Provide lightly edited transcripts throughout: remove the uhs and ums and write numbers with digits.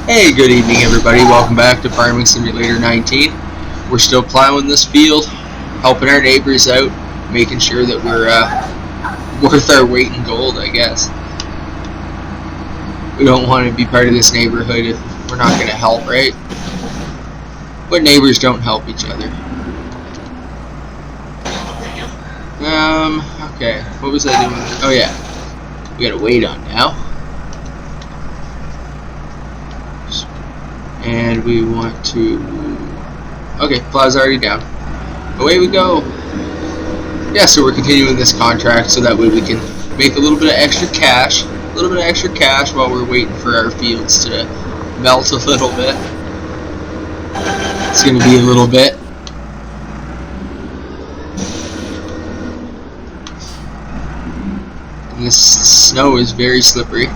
Hey, good evening, everybody. Welcome back to Farming Simulator 19. We're still plowing this field, helping our neighbors out, making sure that we're worth our weight in gold, I guess. We don't want to be part of this neighborhood if we're not going to help, right? But neighbors don't help each other. Okay. What was I doing? Oh, yeah. We gotta wait on now. And we want to... Okay, plow's already down. Away we go. Yeah, so we're continuing this contract so that way we can make a little bit of extra cash. A little bit of extra cash while we're waiting for our fields to melt a little bit. It's going to be a little bit. And this snow is very slippery.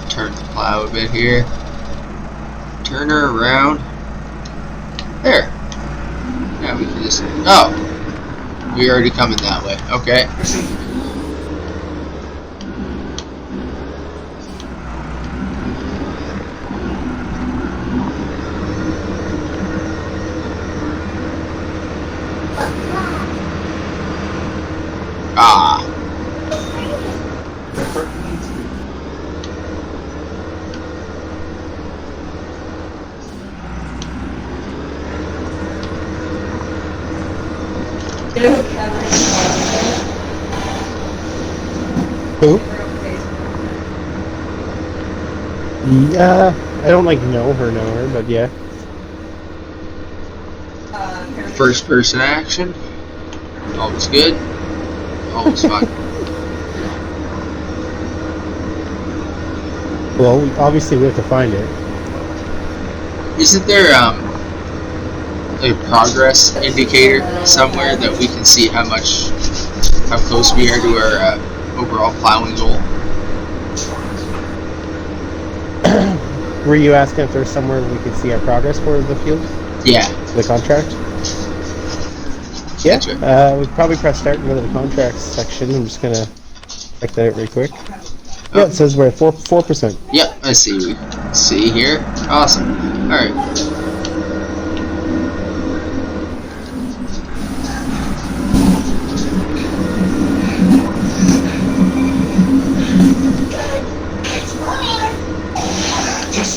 Turn the plow a bit here. Turn her around. There. Now we can just... Oh! We're already coming that way. Okay. Ah. Who? Yeah, I don't know her, but yeah. First person action. Always good. Always fun. Well, obviously we have to find it. Isn't there a progress indicator somewhere that we can see how close we are to our overall plowing goal? Were you asking if there's somewhere we could see our progress for the field? Yeah. The contract? Yeah. We probably press start and go to the contracts section. I'm just gonna check that out real quick. Oh. Yeah, it says we're at 4%. Yep, I see. See here. Awesome. All right.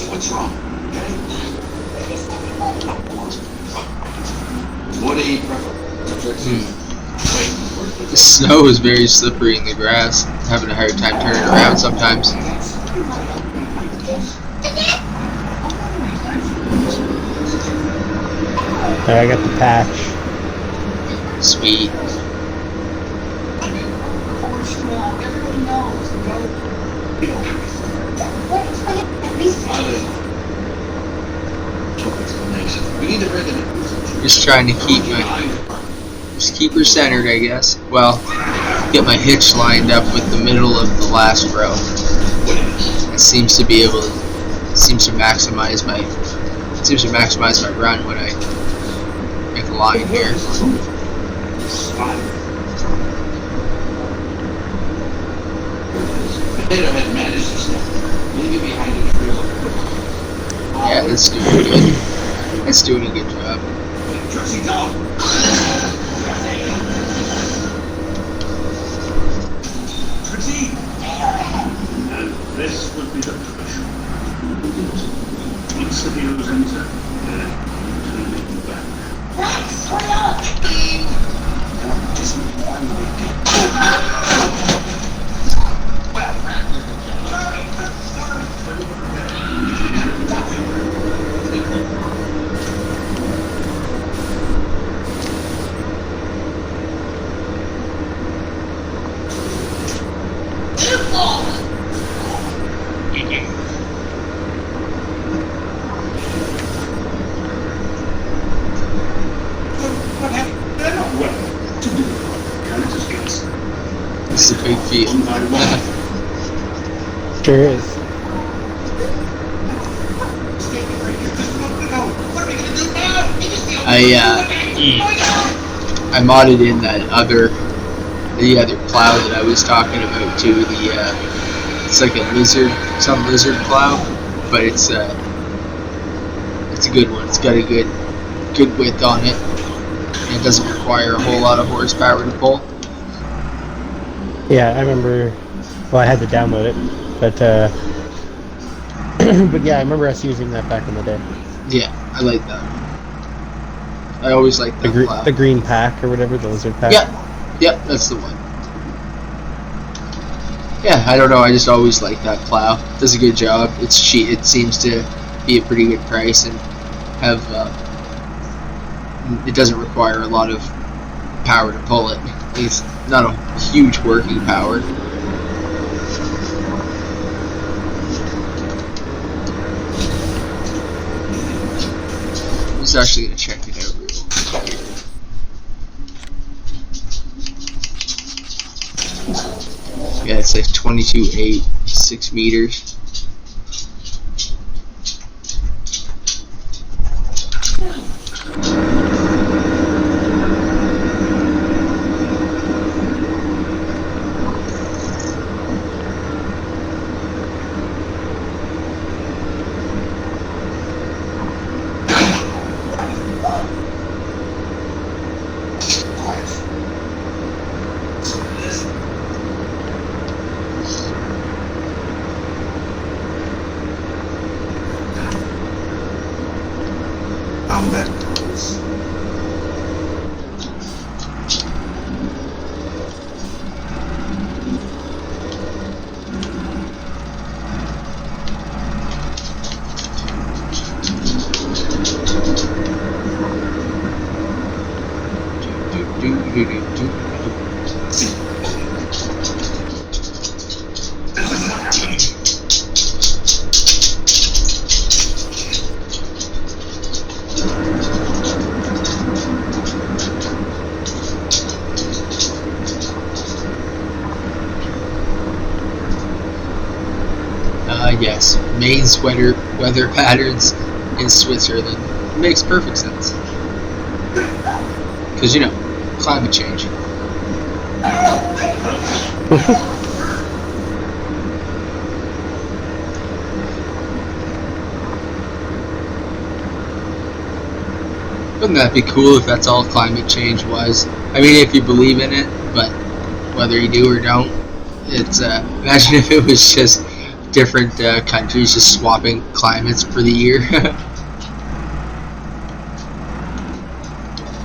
What's wrong? What do you prefer? The snow is very slippery in the grass. I'm having a hard time turning around sometimes. I got the patch. Sweet. Just trying to keep her centered, I guess. Well, get my hitch lined up with the middle of the last row. It seems to maximize my run when I make a line here. Yeah, that's doing good. That's doing a good job. And this would be the tradition. Once the heroes enter, they're turning back. This is a big field. Sure is. I modded in the other plow that I was talking about too. It's like a some lizard plow, but it's a good one. It's got a good width on it, and it doesn't require a whole lot of horsepower to pull. Yeah, I remember. Well, I had to download it, but but yeah, I remember us using that back in the day. Yeah, I like that. I always like that plow. The green pack or whatever, the lizard pack. Yep, that's the one. Yeah, I don't know. I just always like that plow. Does a good job. It's cheap. It seems to be a pretty good price and have. It doesn't require a lot of power to pull it. It's not a huge working power. I'm just actually gonna check it out real quick. Yeah, it's like 22.8, 6 meters. I'm back. Yes, main weather patterns in Switzerland. It makes perfect sense. Because, you know, climate change. Wouldn't that be cool if that's all climate change was? I mean, if you believe in it, but whether you do or don't, it's, imagine if it was just different countries just swapping climates for the year.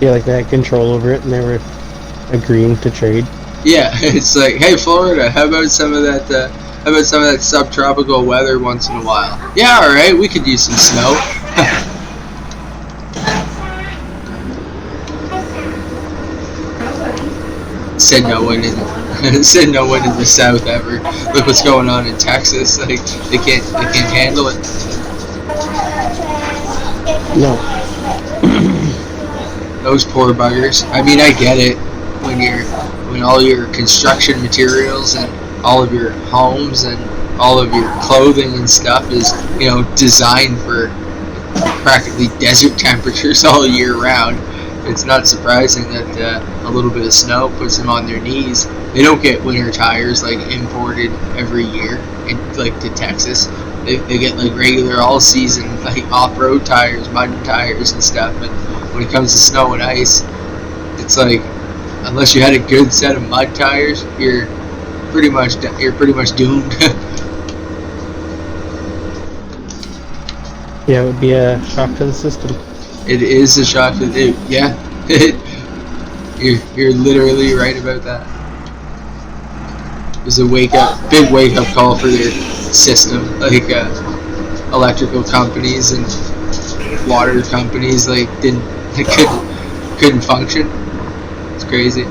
Yeah, like they had control over it and they were agreeing to trade. Yeah, it's like, hey Florida, how about some of that subtropical weather once in a while? Yeah, all right, we could use some snow. Said no one in said no one in the South ever. Look what's going on in Texas. Like they can't handle it. No. Those poor buggers. I mean, I get it when all your construction materials and all of your homes and all of your clothing and stuff is, you know, designed for practically desert temperatures all year round. It's not surprising that a little bit of snow puts them on their knees. They don't get winter tires like imported every year like to Texas. They get like regular all season like off-road tires, mud tires and stuff. But when it comes to snow and ice, it's like unless you had a good set of mud tires, you're pretty much doomed. Yeah, it would be a shock to the system. It is a shock to the yeah. You're literally right about that. It was a big wake up call for their system, like electrical companies and water companies couldn't function. It's crazy.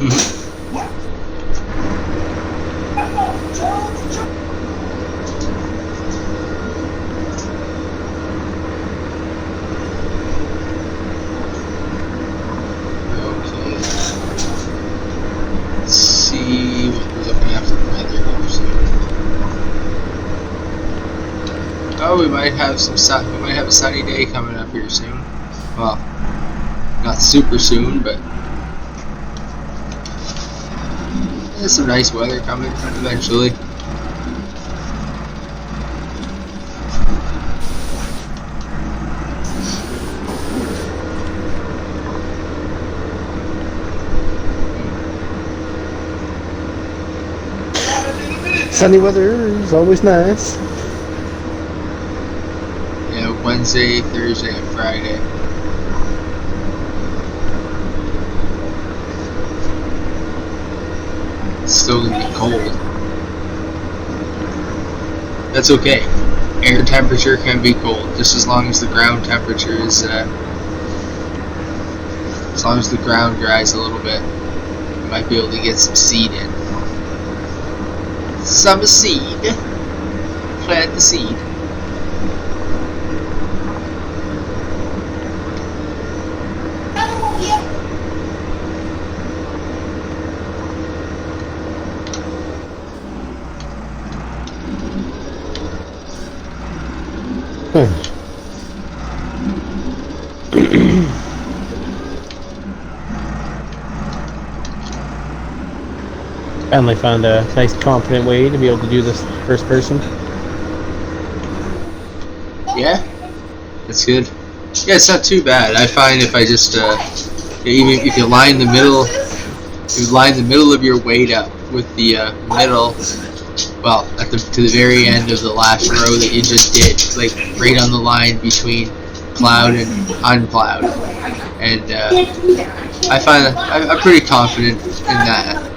Okay. Let's see what we're looking at for weather here soon. Oh, we might have some sun. We might have a sunny day coming up here soon. Well, not super soon, but there's some nice weather coming eventually. Sunny weather is always nice. Yeah, Wednesday, Thursday, and Friday. It's still gonna be cold. That's okay. Air temperature can be cold, just as long as the ground temperature is, as long as the ground dries a little bit, you might be able to get some seed in. Some seed. Plant the seed. Finally found a nice confident way to be able to do this first person. Yeah, that's good. Yeah, it's not too bad. I find if I just even if you line the middle, you line the middle of your weight up with the middle, well, to the very end of the last row that you just did, like right on the line between cloud and uncloud, and I find that I'm pretty confident in that.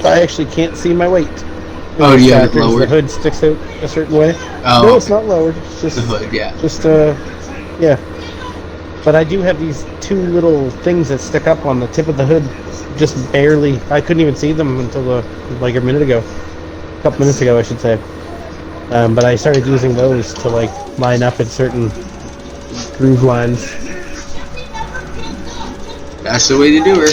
I actually can't see my weight. Oh, do you have it Because lowered? the hood sticks out a certain way. Oh, No, okay. it's not lowered. It's just The hood, yeah. yeah. But I do have these two little things that stick up on the tip of the hood, just barely. I couldn't even see them until like a minute ago, a couple minutes ago, I should say. But I started using those to like line up in certain groove lines. That's the way to do her.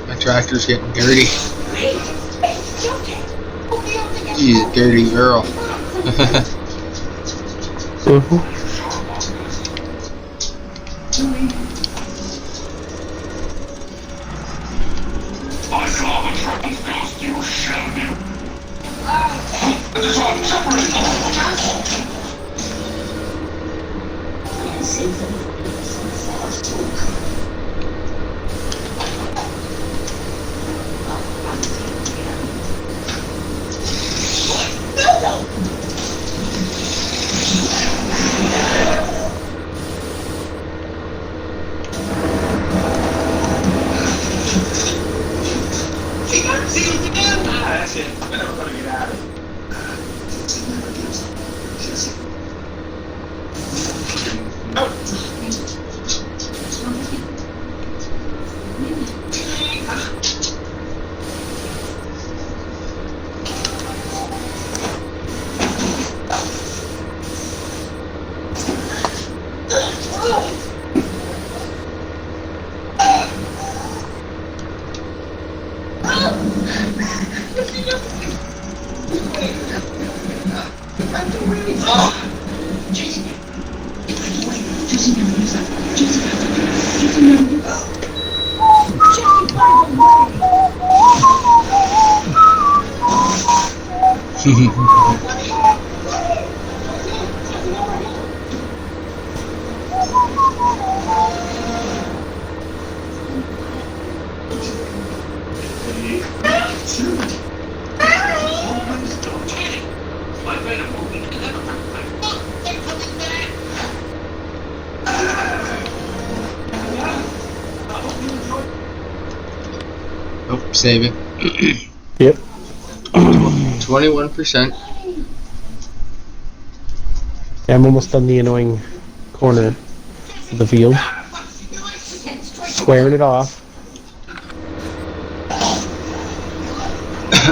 My tractor's getting dirty. She's a dirty girl. I saw the trapping ghost, you shall be. This one separated. That's it. I'm never gonna get out of it. Oh, saving. Yep. 21%. Yeah, I'm almost done the annoying corner of the field. Squaring it off.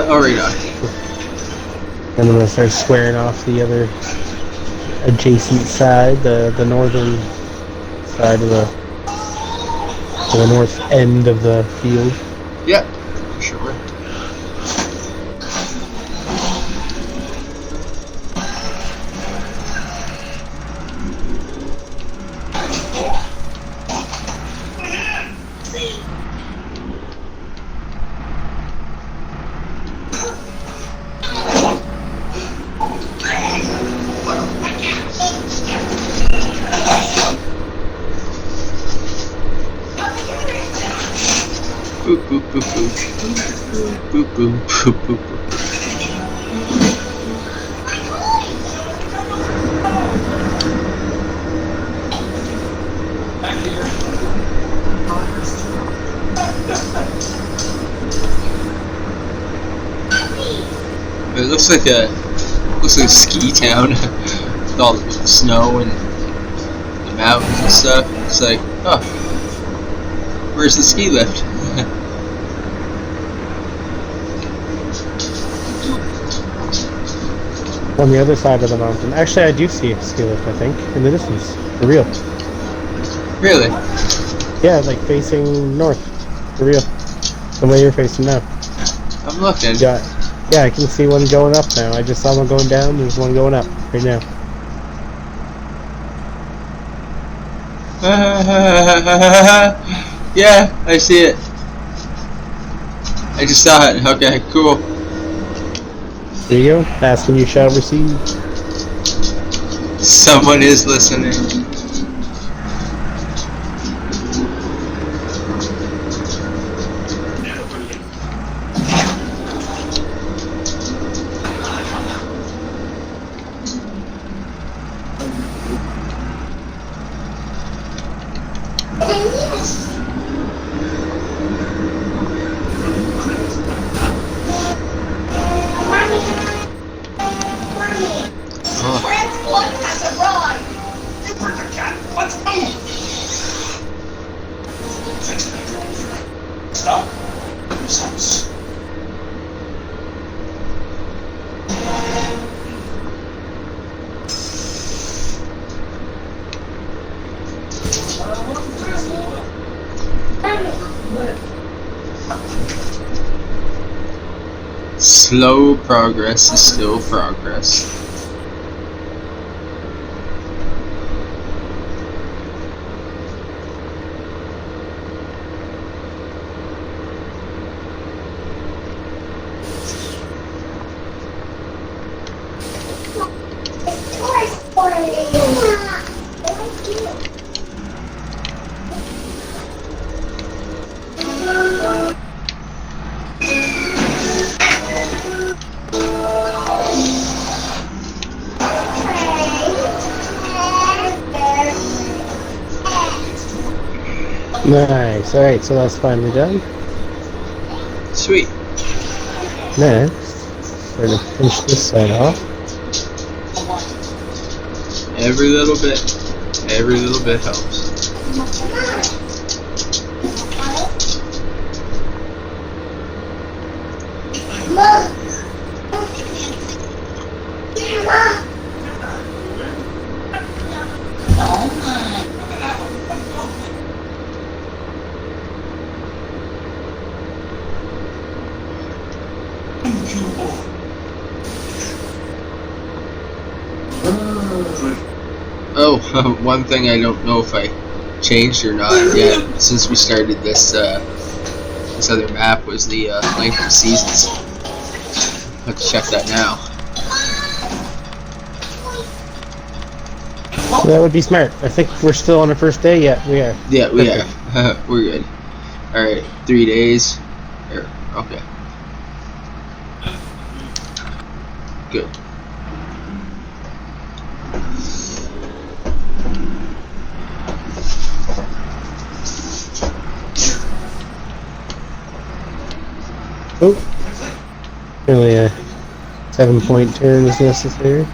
Oh, right on. And I'm gonna start squaring off the other adjacent side, the northern side of the north end of the field. Yep, for sure. Boop, boop, boop, boop. Boop, boop, boop, boop, boop. It looks like a ski town with all the snow and the mountains and stuff. It's like, oh, where's the ski lift? On the other side of the mountain. Actually, I do see a ski lift, I think, in the distance. For real. Really? Yeah, like facing north. For real. The way you're facing now. I'm looking. Yeah, I can see one going up now. I just saw one going down, there's one going up right now. Yeah, I see it. I just saw it. Okay, cool. There you go. Ask and you shall receive. Someone is listening. Stop. Sense. Slow progress is still progress. Nice. Alright, so that's finally done. Sweet. Next, we're going to finish this side off. Every little bit helps. Oh, one thing I don't know if I changed or not yet since we started this this other map was the length of seasons. Let's check that now. That would be smart. I think we're still on the first day. Yeah, we are. Yeah, we Perfect. are. We're good. All right, 3 days. Here, okay. Good. Oh, really a 7-point turn is necessary.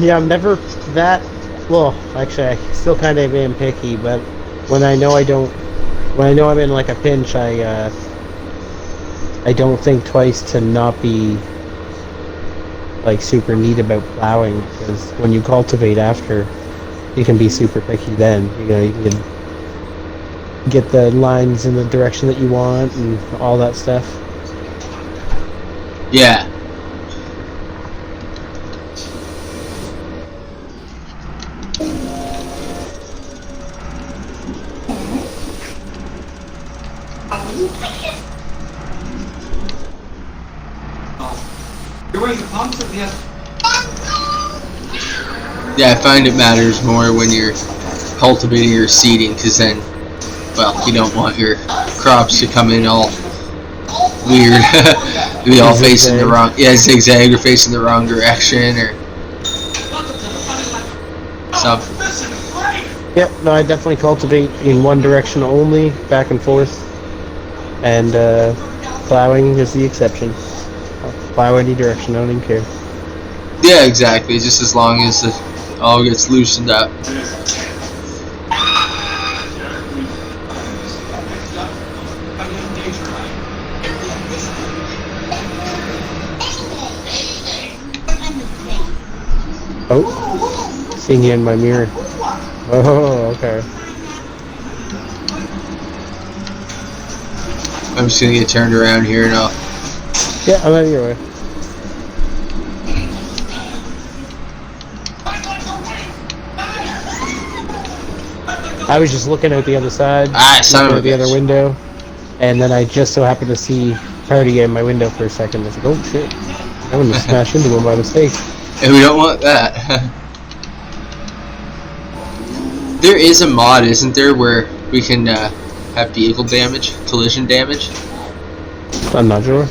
Yeah, I'm never that. Well, actually, I still kind of am picky, but when I know I'm in like a pinch, I don't think twice to not be like super neat about plowing, because when you cultivate after, you can be super picky. Then you can get the lines in the direction that you want and all that stuff. Yeah. Yeah, I find it matters more when you're cultivating or seeding, because then, well, you don't want your crops to come in all weird, be all facing the wrong, zigzag or facing the wrong direction or something. Yep, no, I definitely cultivate in one direction only, back and forth, and plowing is the exception. I'll plow any direction, I don't even care. Yeah, exactly, just as long as it all gets loosened up. Oh, seeing you in my mirror. Oh, okay. I'm just gonna get turned around here and I'll... Yeah, I'm out of your way. I was just looking out the other side, son of a looking out the bitch. other window, and then I just so happened to see Party in my window for a second. I was like, oh shit, I'm gonna smash into him by mistake. And we don't want that. There is a mod, isn't there, where we can have vehicle damage, collision damage? I'm not sure.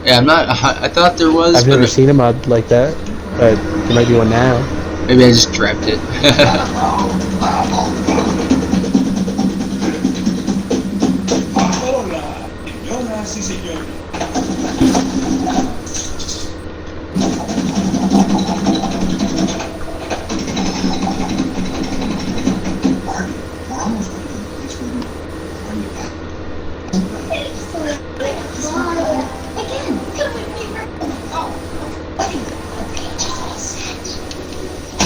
Yeah, I'm not. I thought there was. I've but never seen a mod like that, but there might be one now. Maybe I just dreamt it.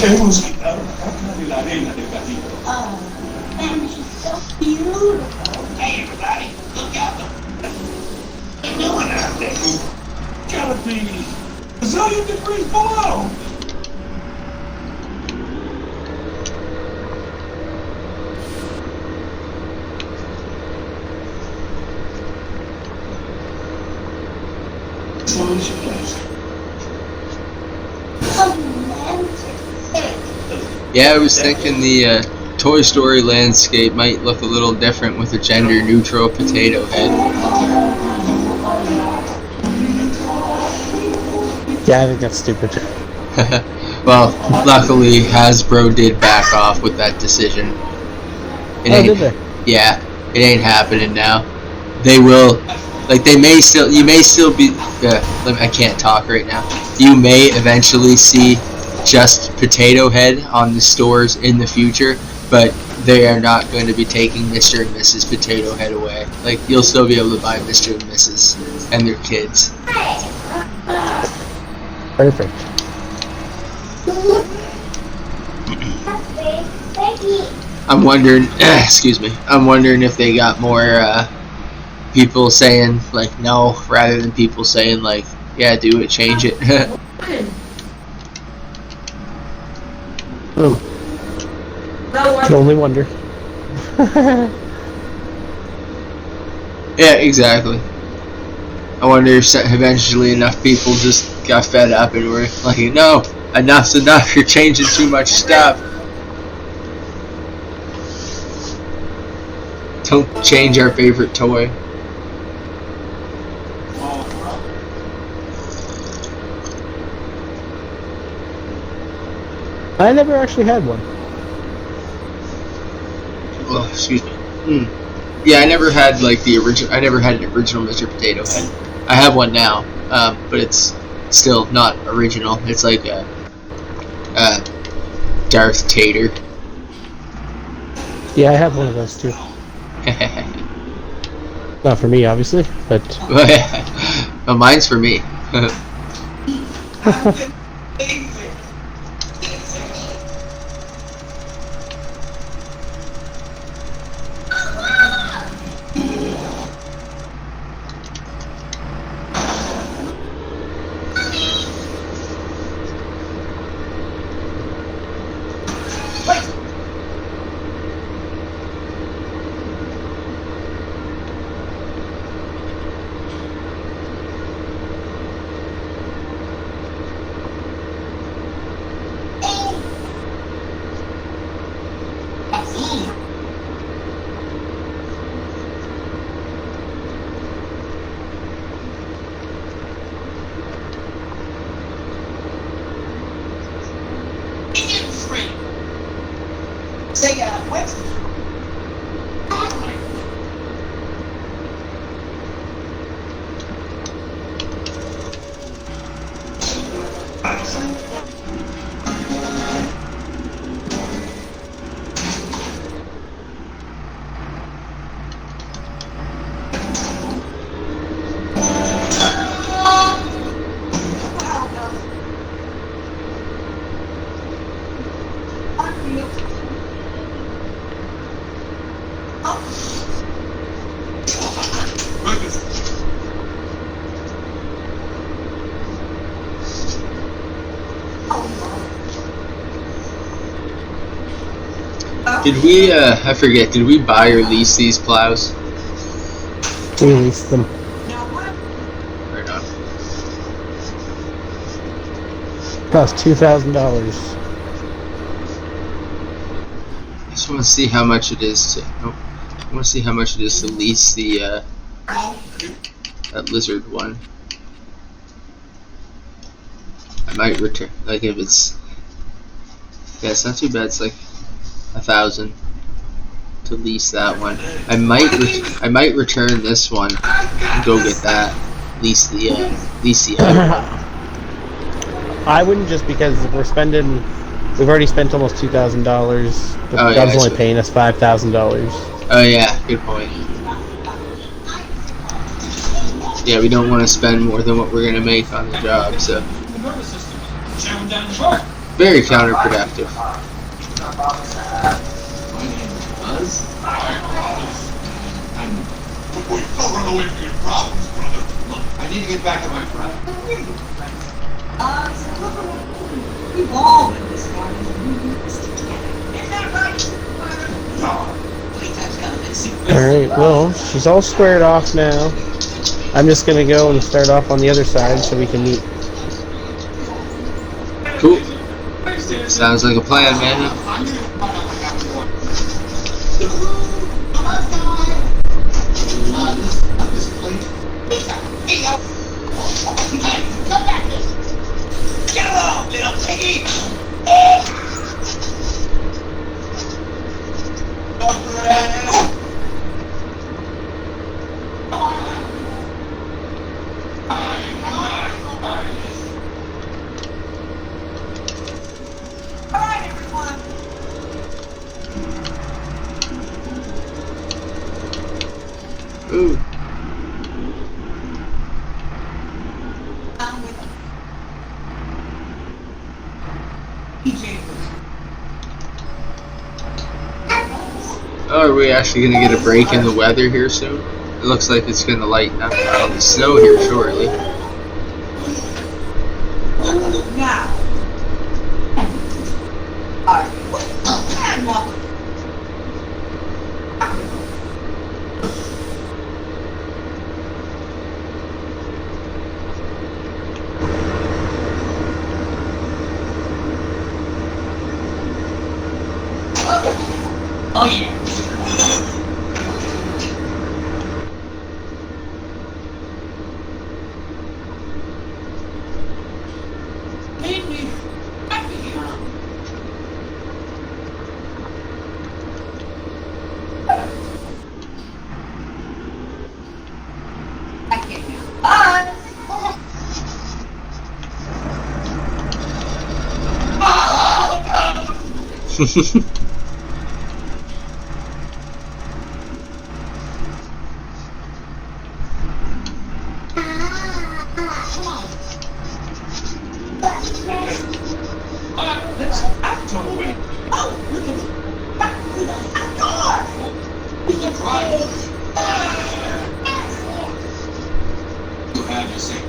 Hemos quitado la caca de la arena del gatito. Oh, and she's so beautiful. Hey, everybody, look out. What are you doing out there? Gotta be a zillion degrees below. Yeah, I was thinking the Toy Story landscape might look a little different with a gender-neutral potato head. Yeah, I think that's stupid. Well, luckily Hasbro did back off with that decision. It Oh, ain't, did they? Yeah, it ain't happening now. They will, like, they may still, you may still be, I can't talk right now. You may eventually see just Potato Head on the stores in the future, but they are not going to be taking Mr. and Mrs. Potato Head away. Like, you'll still be able to buy Mr. and Mrs. and their kids. Perfect. I'm wondering, excuse me, I'm wondering if they got more people saying, like, no, rather than people saying, like, yeah, do it, change it. Can only wonder. Yeah, exactly. I wonder if eventually enough people just got fed up and were like, no, enough's enough, you're changing too much stuff. Don't change our favorite toy. I never actually had one. Oh, excuse me. Yeah, I never had like the original. I never had an original Mr. Potato Head. I have one now, but it's still not original. It's like a Darth Tater. Yeah, I have one of those too. Not for me, obviously, but Well, mine's for me. Say, what's Did we? I forget. Did we buy or lease these plows? we leased them. Or not? Cost $2,000. I just want to see how much it is to. Nope. I want to see how much it is to lease the that lizard one. I might return. Like if it's. Yeah, it's not too bad. It's like 1,000 to lease that one. I might return this one and go get that. Lease the other one. I wouldn't, just because we've already spent almost $2,000. The Oh, yeah, job's only true. paying us $5,000. Oh yeah, good point. Yeah, we don't want to spend more than what we're gonna make on the job, so The nervous system. Jamming down the bar. very counterproductive. Don't run away from your problems, brother. Look, I need to get back to my friend. we've all been this far. Isn't that right? Playtime's gonna be super. Alright, well, she's all squared off now. I'm just gonna go and start off on the other side so we can meet. Cool. Sounds like a plan, man. Get along, little piggy! Oh, are we actually going to get a break in the weather here soon? It looks like it's going to lighten up. Probably snow here shortly. Now. Oh yeah. Made me happy, huh? I can't now. Bye. Let's act on the way. Oh, look at it. Back to the outdoors. We can play. You have to say.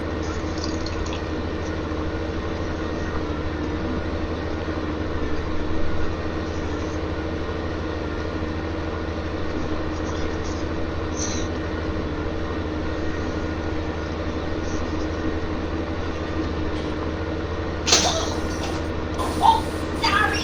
Oh, sorry.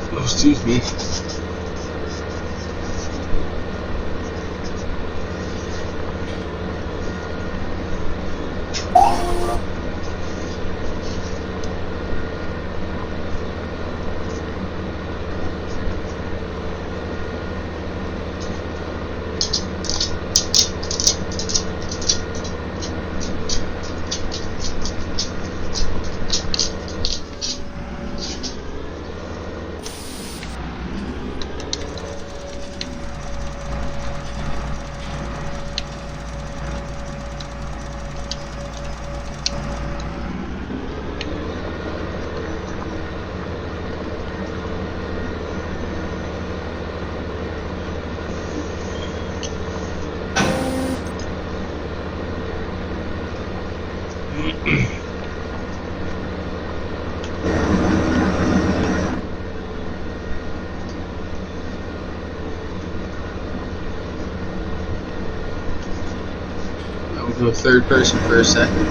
Oh, excuse me. We'll go third person for a second.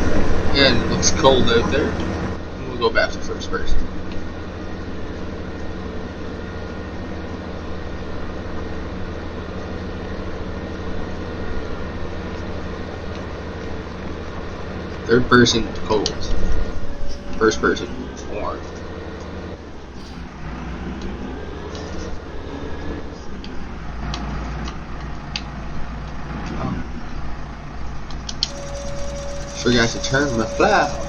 And it looks cold out there. And we'll go back to first person. Third person, cold. First person, warm. Forgot to turn my flat.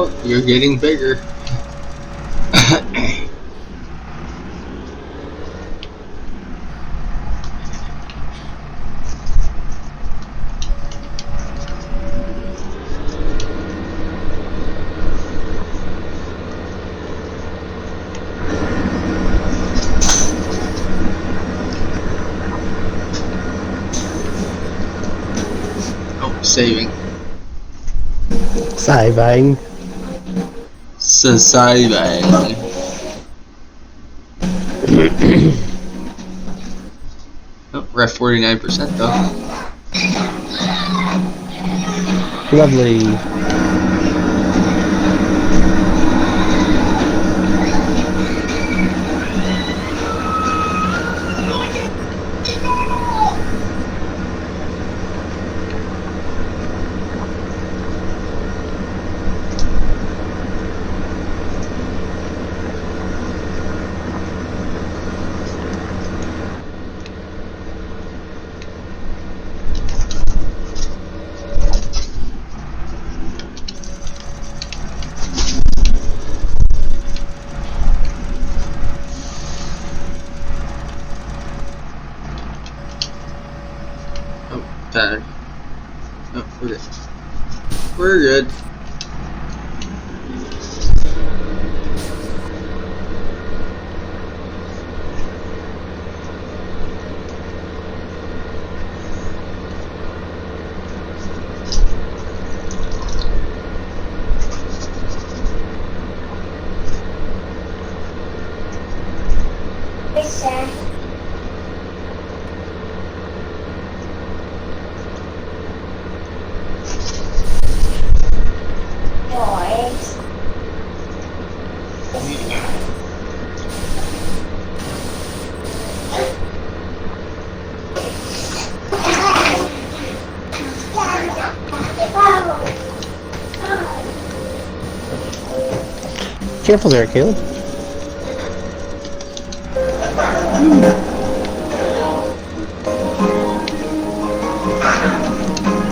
Oh, you're getting bigger. Oh, saving. Sci-buying. Saving. Oh, we're at 49% though. Lovely. Oh, time. Oh, we're good. We're good. Careful there, Caleb.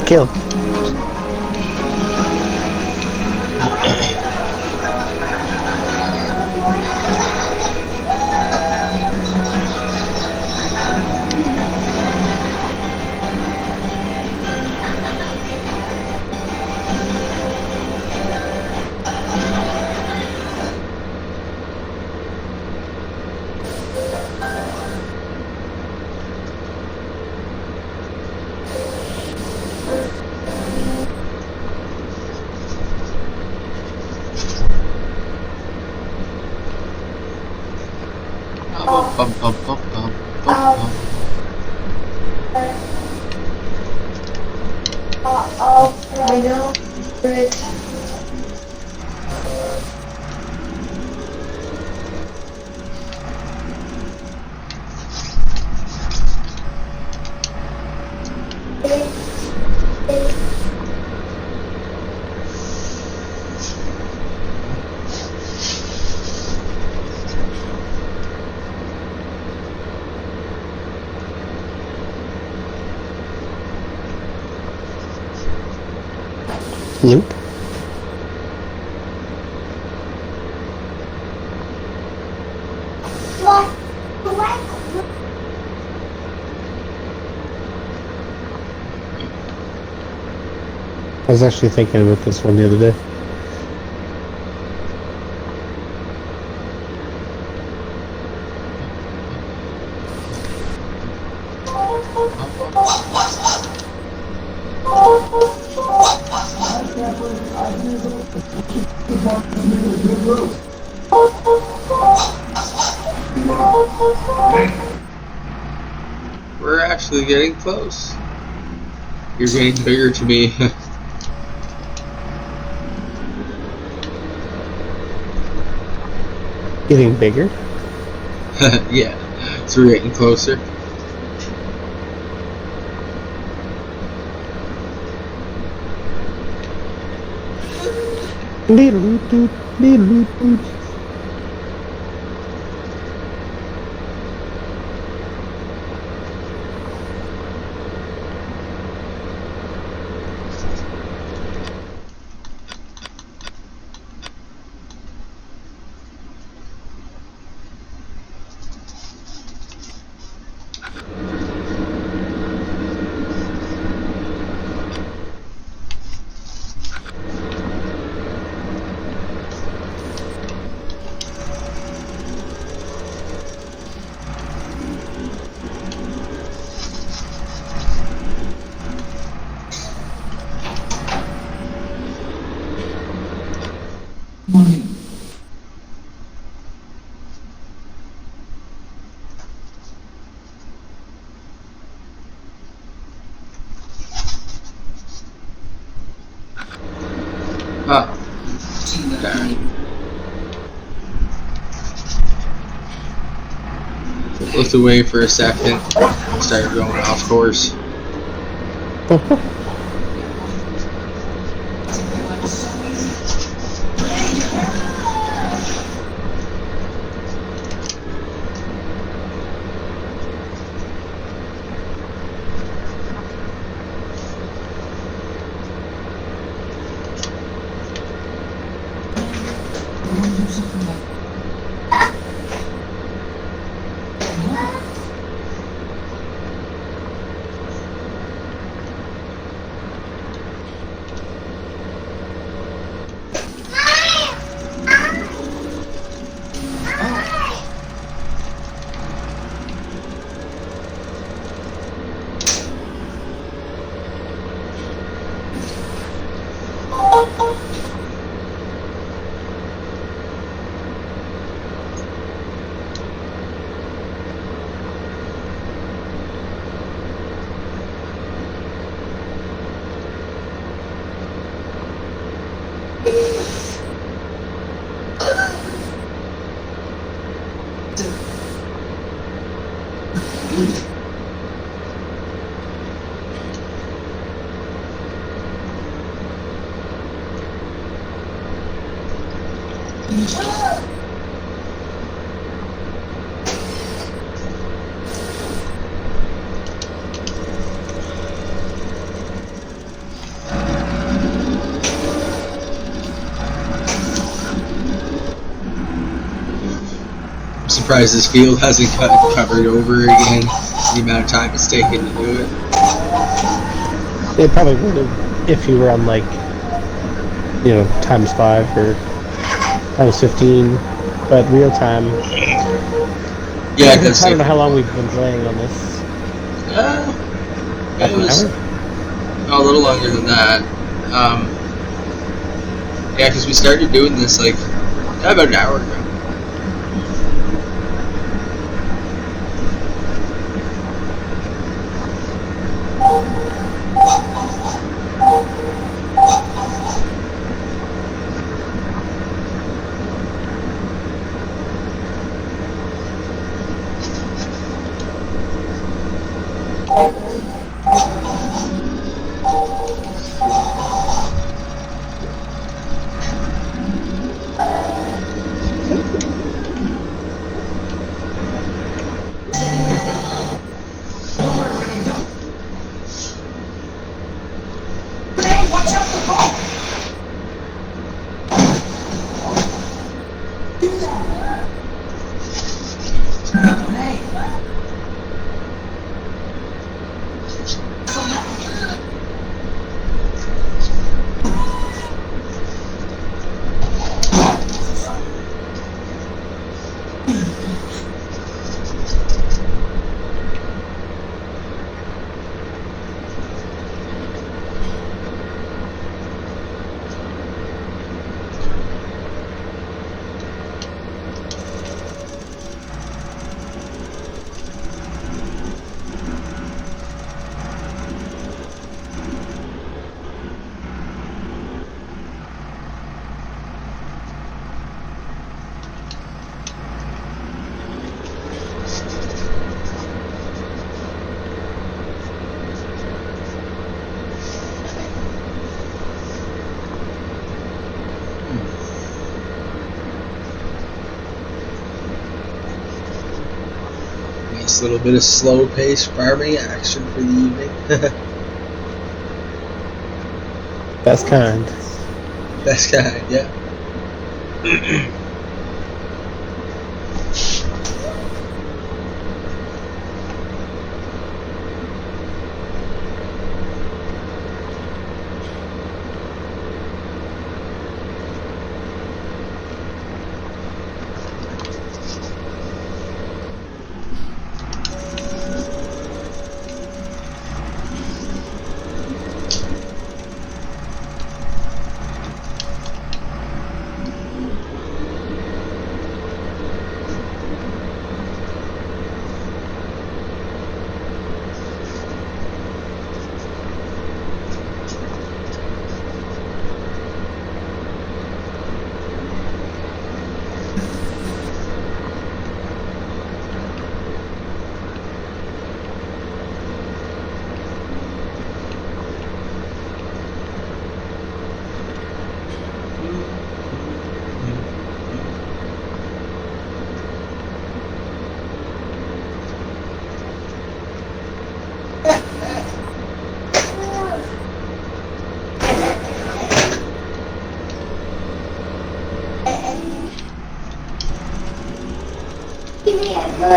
Caleb. Bum, bum, bum, bum, bum, bum. I know. Loop. I was actually thinking about this one the other day. We're actually getting close. You're getting bigger to me. Getting bigger? Yeah, so we're getting closer. Doot, doot, doot. Okay. Looked away for a second, started going off course. I'm surprised this field hasn't covered over again. The amount of time it's taken to do it. It probably would have if you were on like, you know, ×5 or ×15, but real time. Yeah, I don't know how long we've been playing on this. It was a little longer than that. Yeah, because we started doing this like about an hour ago. Nice little bit of slow-paced farming action for the evening. Best kind. Best kind, yeah. No,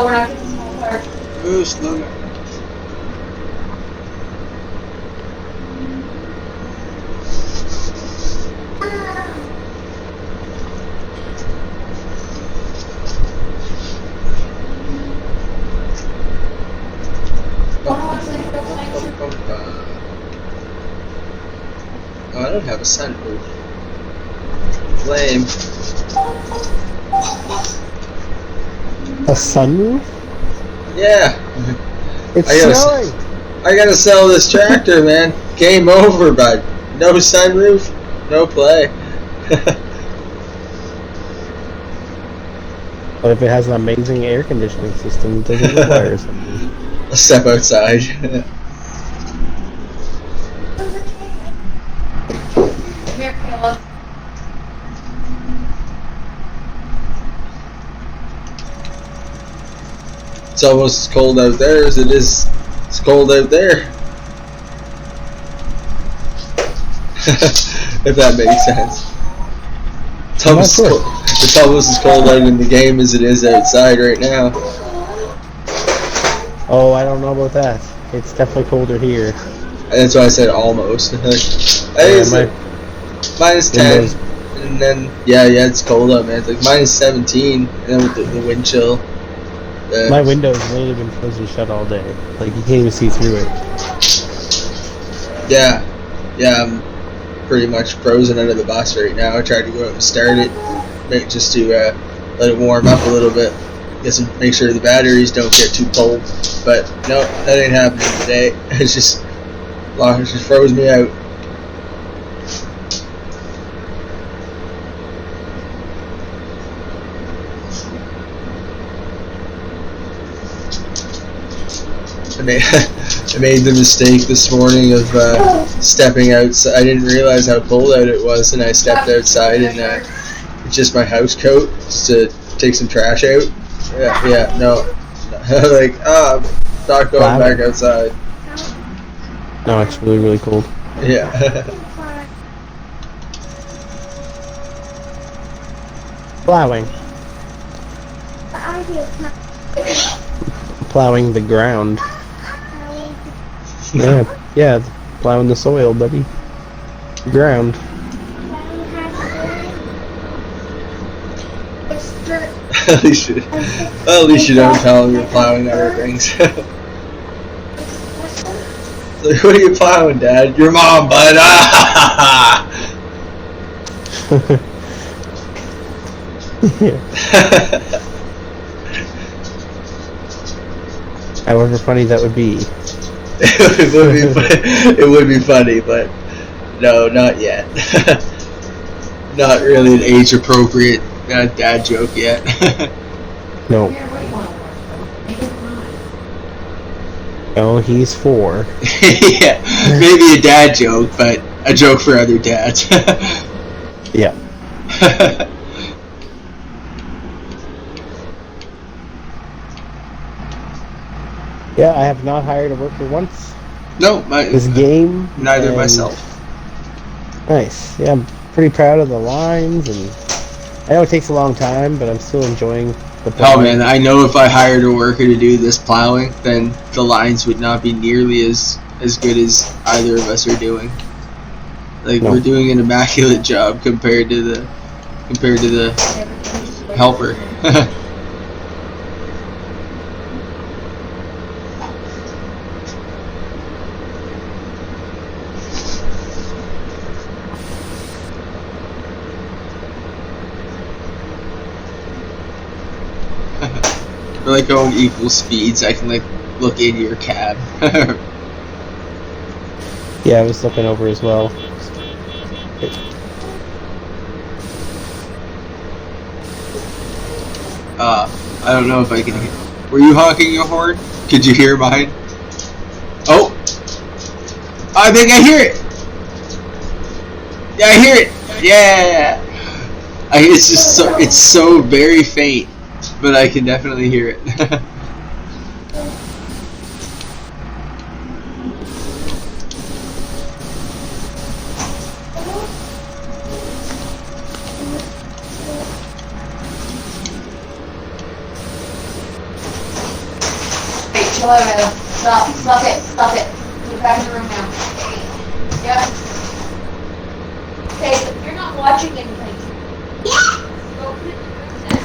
we're not getting small car. Ooh, slow down. Oh, I don't have a sunroof. Lame. A sunroof? Yeah. It's I gotta snowing. I gotta sell this tractor, man. Game over, bud. No sunroof, no play. But if it has an amazing air conditioning system, it doesn't require a sunroof. I'll step outside. Here, Caleb. It's almost as cold out there as it is. It's cold out there. If that makes sense. It's almost, Not sure. it's almost as cold out in the game as it is outside right now. Oh, I don't know about that. It's definitely colder here. And that's why I said almost. I think Yeah, it's my like minus 10. windows- And then, yeah, it's cold out, man. It's like minus 17. And then with the wind chill. My window's literally been frozen shut all day. Like, you can't even see through it. Yeah, I'm pretty much frozen under the bus right now. I tried to go out and start it, just to let it warm up a little bit. Make sure the batteries don't get too cold. But no, that ain't happening today. It just froze me out. I made the mistake this morning of stepping outside. I didn't realize how cold out it was, and I stepped outside in just my house coat just to take some trash out. No. Like, not going Wow. back outside. No, it's really, really cold. Yeah. Plowing. Plowing the ground. Yeah, plowing the soil, buddy. Ground. At least you don't tell them you're plowing other things. Like, what are you plowing, Dad? Your mom, bud. However funny that would be. It would be funny, but no, not yet. Not really an age-appropriate dad joke yet. No. Oh, he's 4. Yeah, maybe a dad joke, but a joke for other dads. Yeah. Yeah, I have not hired a worker once. No, This game. neither and- myself. Nice. Yeah, I'm pretty proud of the lines, and I know it takes a long time, but I'm still enjoying the Oh plowing. man, I know if I hired a worker to do this plowing, then the lines would not be nearly as good as either of us are doing. Like, No. we're doing an immaculate job compared to the helper. We're like going equal speeds. I can like look into your cab. Yeah, I was looking over as well. I don't know if I can hear. Were you honking your horn? Could you hear mine? Oh! I think I hear it! Yeah, I hear it! Yeah! It's just it's so very faint, but I can definitely hear it. Hello, stop it, get back in the room now. Yeah. Okay, but you're not watching anything. Yeah! Go put it in the room then.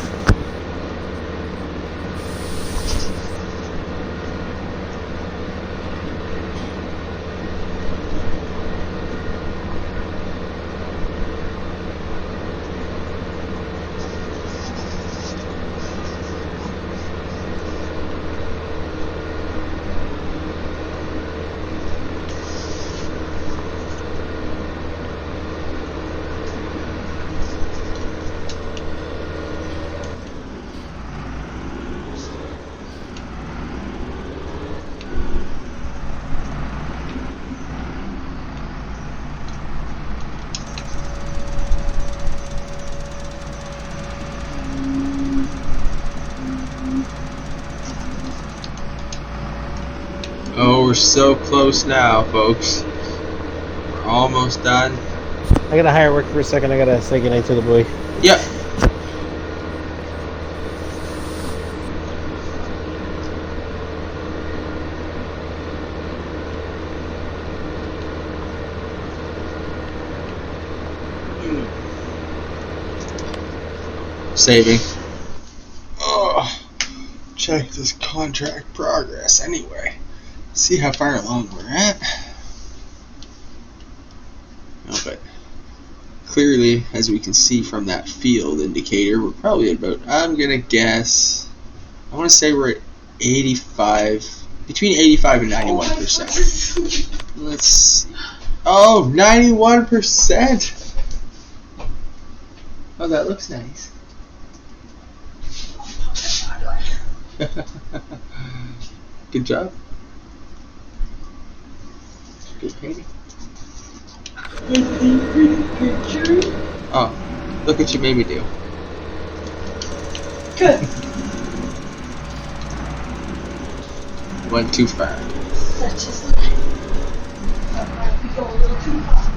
Oh, we're so close now, folks. We're almost done. I gotta hire work for a second. I gotta say goodnight to the boy. Yep. Saving. Oh, check this contract progress anyway. See how far along we're at. No, but clearly, as we can see from that field indicator, we're probably at about, I'm gonna guess, I want to say we're at 85, between 85 and 91%. Let's see. Oh, 91%! Oh, that looks nice. Good job. Good painting. Oh, look what you made me do. Good. Went too far. Such is life. Sometimes we go a little too far.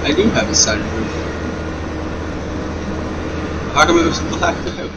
I do have a sunroof. How come it was blacked out?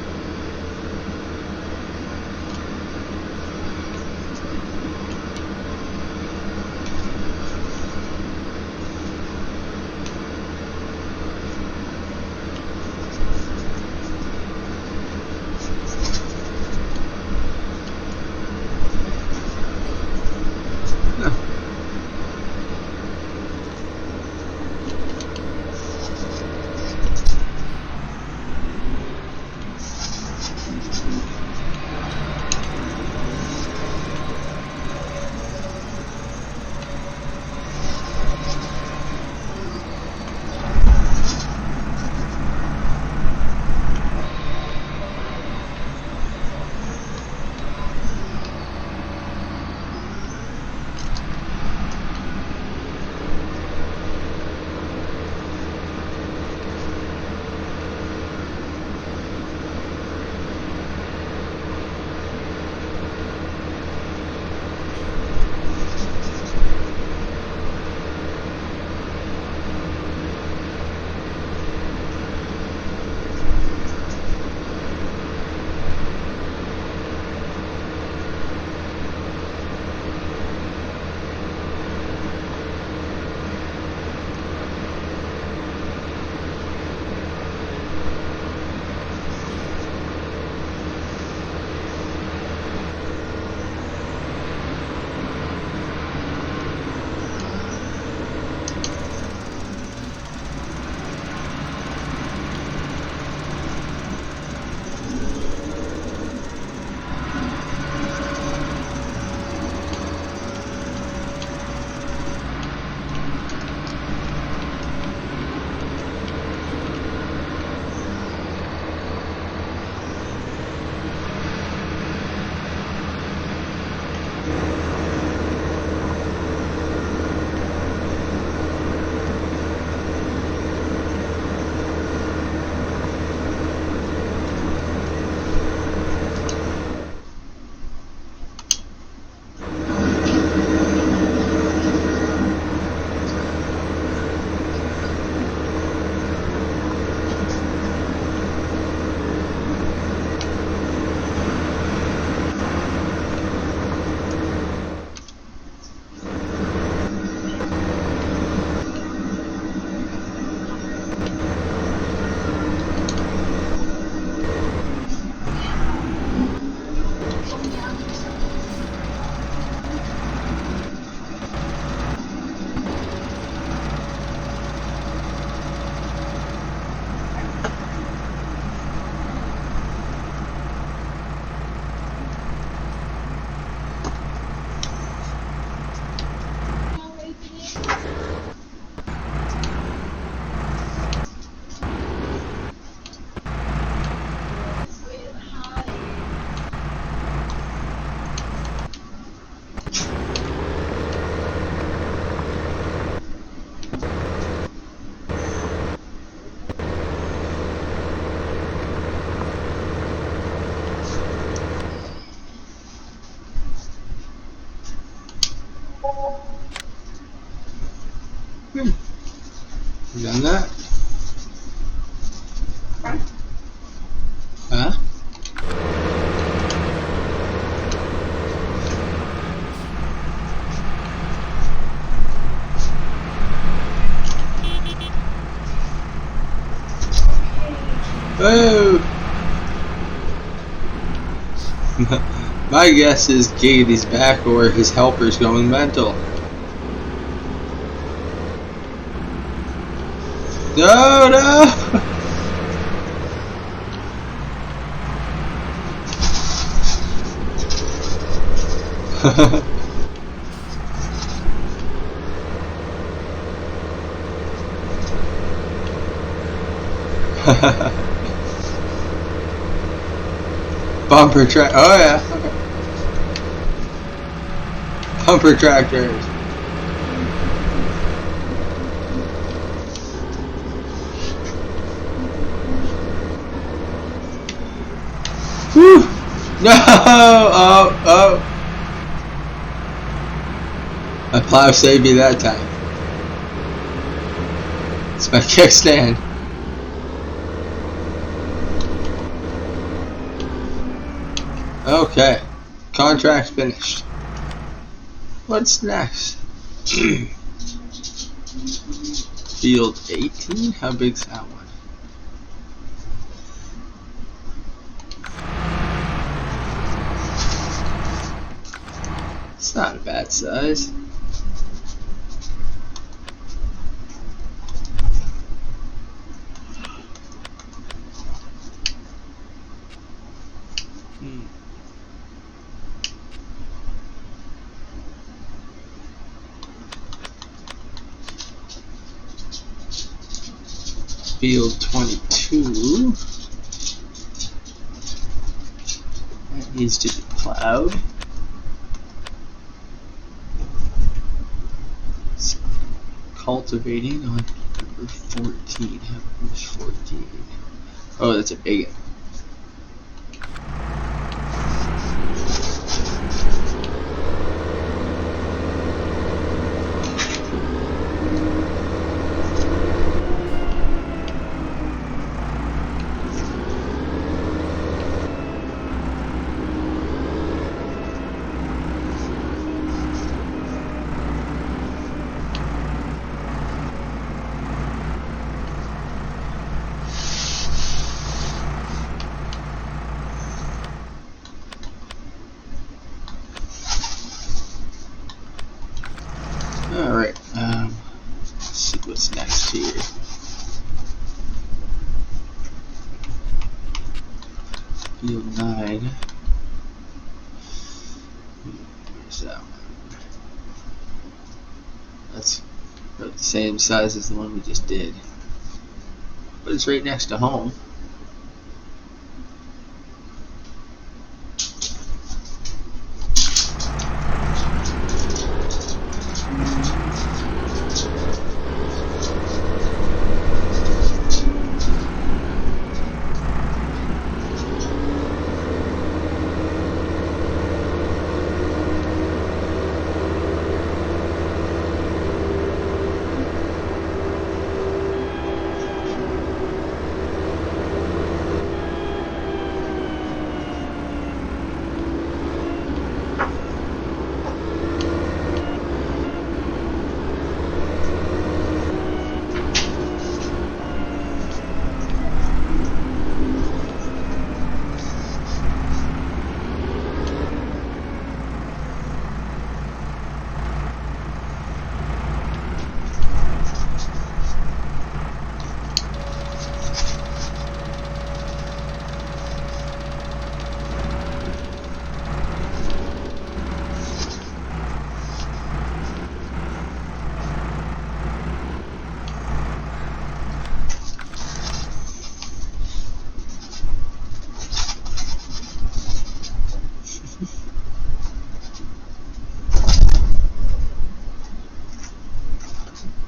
Whoa! My guess is Giggity's back or his helper's going mental. No, no! Bumper track. Oh yeah. Bumper tractors. Whew. No. Oh. My plow saved me that time. It's my kickstand. Okay, contract finished. What's next? Field 18? How big's that one? It's not a bad size. Field 22. That needs to be plowed. It's cultivating on number 14. Who's 14? Oh, that's a big one. Alright, let's see what's next here. Field 9. Where's that one? That's about the same size as the one we just did. But it's right next to home.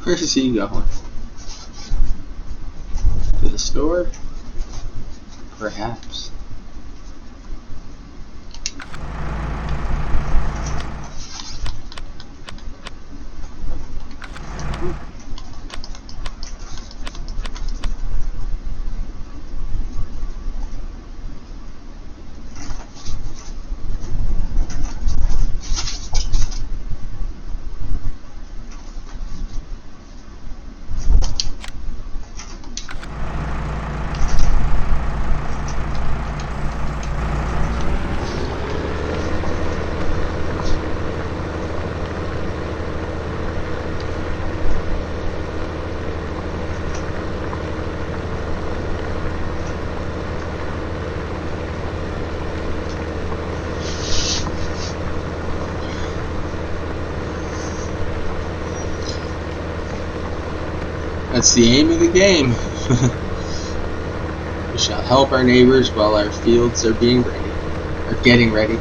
Where's he going? To the store? Perhaps. That's the aim of the game. We shall help our neighbors while our fields are being ready, or getting ready.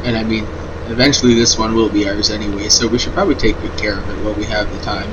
And I mean, eventually this one will be ours anyway, so we should probably take good care of it while we have the time.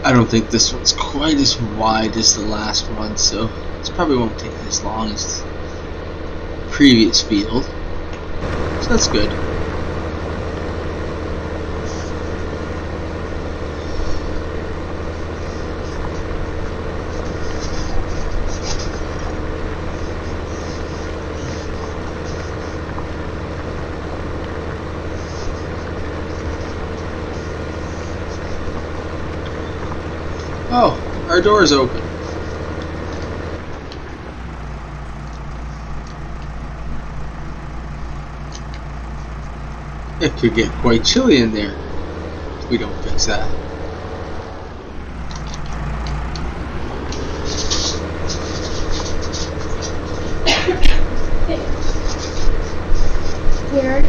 I don't think this one's quite as wide as the last one, so this probably won't take as long as the previous field. So that's good. Oh, our door's open. It could get quite chilly in there if we don't fix that. Weird.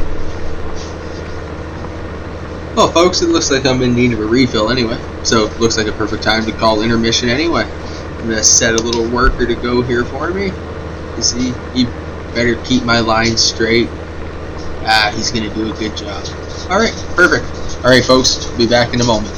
Well, folks, it looks like I'm in need of a refill anyway, so it looks like a perfect time to call intermission anyway. I'm gonna set a little worker to go here for me. You see, he better keep my line straight. He's gonna do a good job. Alright, perfect. Alright, folks, be back in a moment.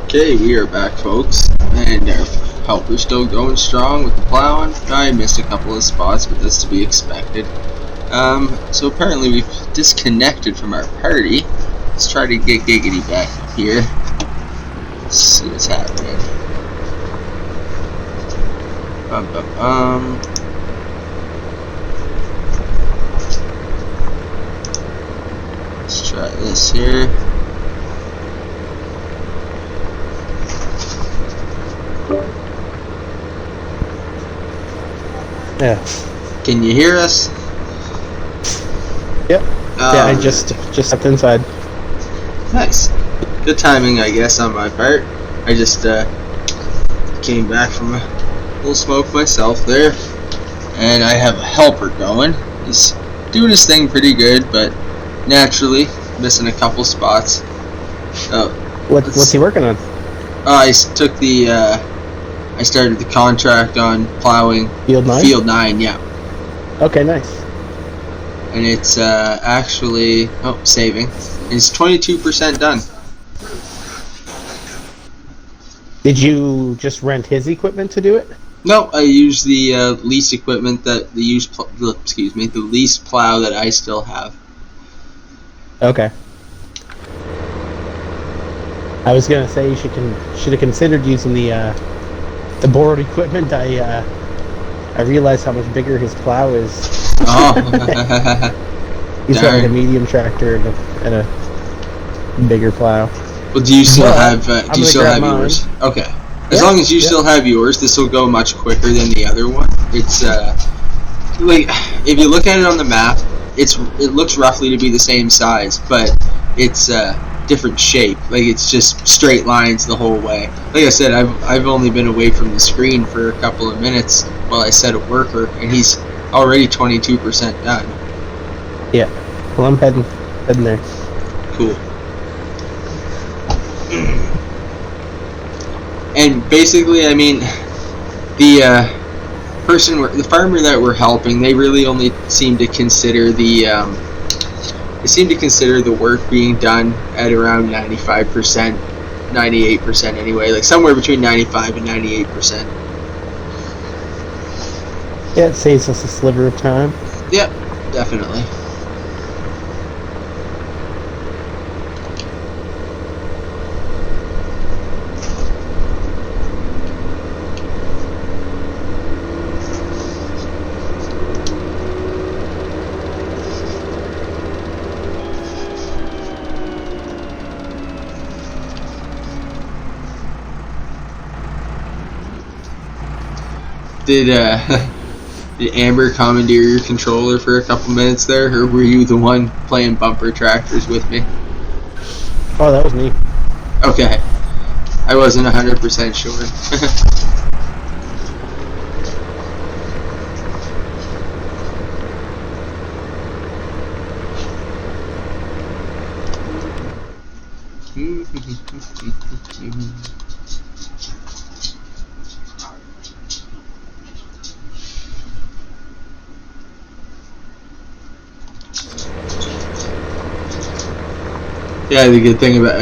Okay, we are back, folks, and our helper's still going strong with the plowing. I missed a couple of spots, but that's to be expected. So apparently we've disconnected from our party. Let's try to get Giggity back up here. Let's see what's happening. Let's try this here. Yeah. Can you hear us? Yep. Yeah, I just stepped inside. Nice. Good timing, I guess, on my part. I just came back from a little smoke myself there, and I have a helper going. He's doing his thing pretty good, but naturally missing a couple spots. What's he working on? I took the I started the contract on plowing Field 9? Field 9, yeah. Okay, nice. And it's actually saving. It's 22% done. Did you just rent his equipment to do it? No, I use the lease equipment that the lease plow that I still have. Okay. I was gonna say you should have considered using the borrowed equipment. I realized how much bigger his plow is. Oh, He's got like a darn. medium tractor and a bigger plow. Well, do you still Well, have? I'm Do you gonna still grab have mine. yours? Okay. As Yeah, long as you yeah. still have yours, this will go much quicker than the other one. It's like if you look at it on the map, it looks roughly to be the same size, but it's different shape. Like it's just straight lines the whole way. Like I said, I've only been away from the screen for a couple of minutes while I set a worker, and he's already 22% done. Yeah. Well, I'm heading there. Cool. And basically, I mean, the farmer that we're helping, they really only seem to consider the work being done at around 95%, 98% anyway, like somewhere between 95 and 98%. Yeah, it saves us a sliver of time. Yep, definitely. Did Amber commandeer your controller for a couple minutes there, or were you the one playing bumper tractors with me? Oh, that was me. Okay. I wasn't 100% sure. Yeah, I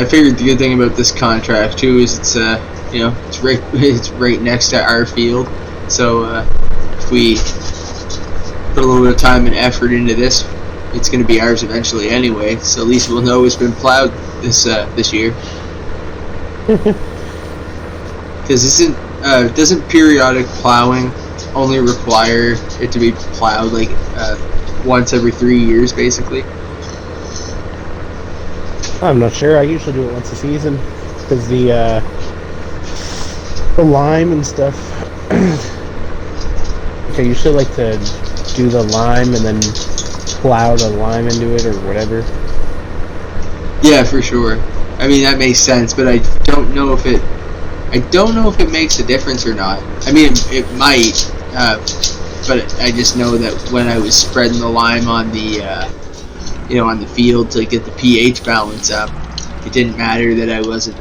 figured the good thing about this contract too is it's it's right next to our field, so if we put a little bit of time and effort into this, it's going to be ours eventually anyway. So at least we'll know it's been plowed this year. Because doesn't periodic plowing only require it to be plowed like once every 3 years, basically? I'm not sure. I usually do it once a season because the lime and stuff. I usually like to do the lime and then plow the lime into it or whatever. Yeah, for sure. I mean that makes sense, but I don't know if it makes a difference or not. I mean it might, but I just know that when I was spreading the lime on the on the field to get the pH balance up, it didn't matter that I wasn't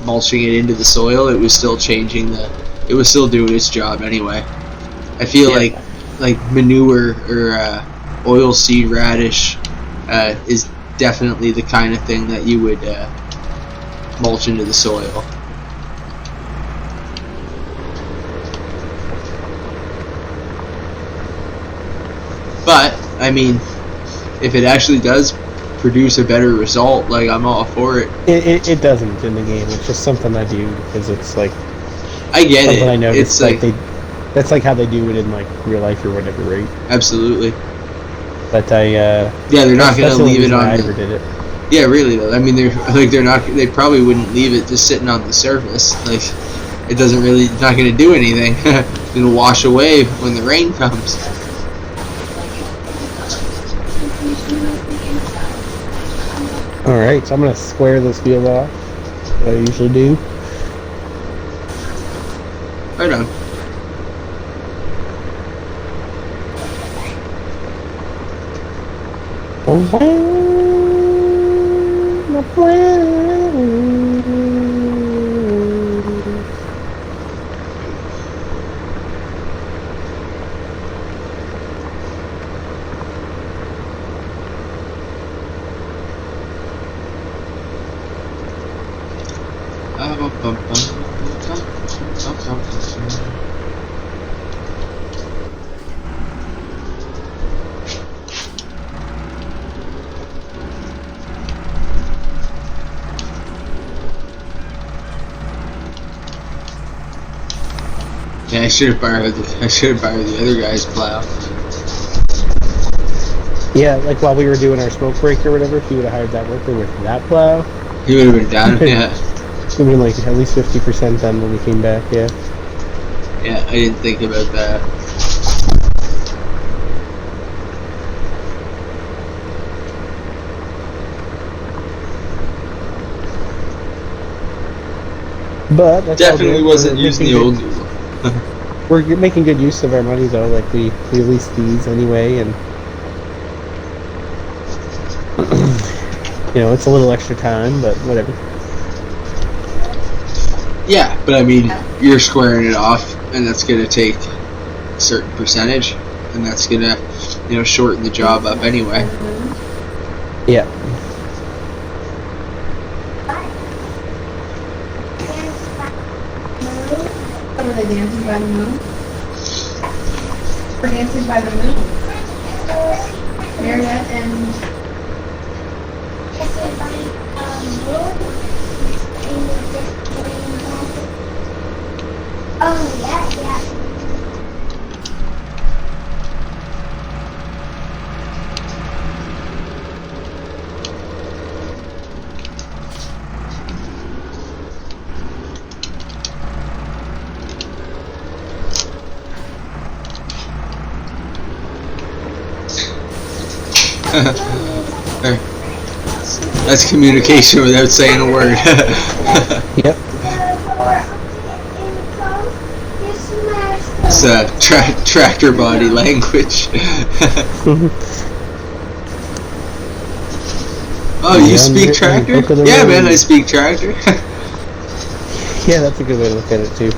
mulching it into the soil. It was still it was still doing its job anyway. I feel like manure or oilseed radish is definitely the kind of thing that you would mulch into the soil. But I mean, if it actually does produce a better result, like I'm all for it. It doesn't in the game. It's just something I do because it's like I get something it. I noticed. It's like that's like how they do it in like real life or whatever, right? absolutely. But Yeah, they're not gonna that's the only leave it reason on. I ever did it. Yeah, really though. I mean, they're not. They probably wouldn't leave it just sitting on the surface. Like, it doesn't really. It's not going to do anything. It'll wash away when the rain comes. All right, so I'm gonna square this wheel off. What I usually do. Right on. Yeah, I should have borrowed the other guy's plow. Yeah, like while we were doing our smoke break or whatever, if you would have hired that worker with that plow, He would have been down. Yeah, it would have been like at least 50% done when we came back. Yeah. yeah. I didn't think about that. But that's all Definitely good. wasn't We're using making the old good- noodle. We're making good use of our money though. Like we leased these anyway, and you know it's a little extra time, but whatever. Yeah, but I mean, you're squaring it off, and that's gonna take a certain percentage, and that's gonna, shorten the job up anyway. Yeah. Were they dancing by the moon? We're dancing by the moon. Mariette and Oh, yeah, yeah. There. That's communication without saying a word. Yep. It's tractor body language. Oh, you Yeah, speak and tractor? look at the Yeah, road. man, I speak tractor. Yeah, that's a good way to look at it too.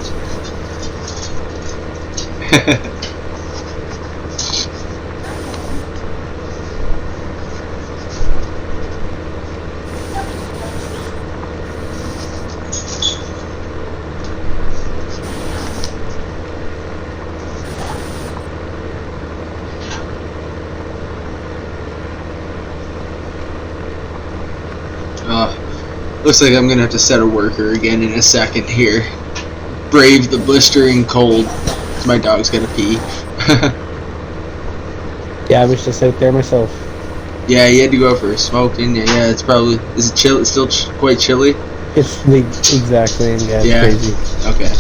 Looks like I'm gonna have to set a worker again in a second here. Brave the blistering cold. My dog's gonna pee. Yeah, I was just out there myself. Yeah, you had to go for a smoke, didn't you? Yeah, it's probably. Is it chill? It's still quite chilly? It's the exact same. Yeah, it's Yeah. crazy. Okay.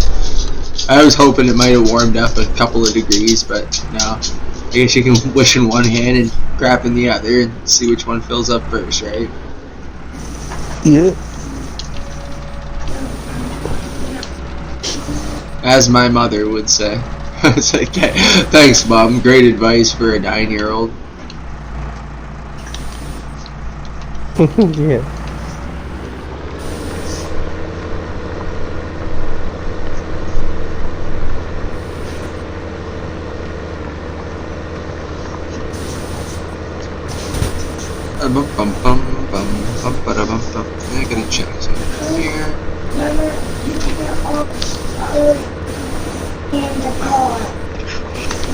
I was hoping it might have warmed up a couple of degrees, but no. I guess you can wish in one hand and crap in the other and see which one fills up first, right? Yeah. As my mother would say. It's like, thanks, Mom. Great advice for a 9-year-old. Yeah. I gotta check something here. Remember, you can get all the food in the car.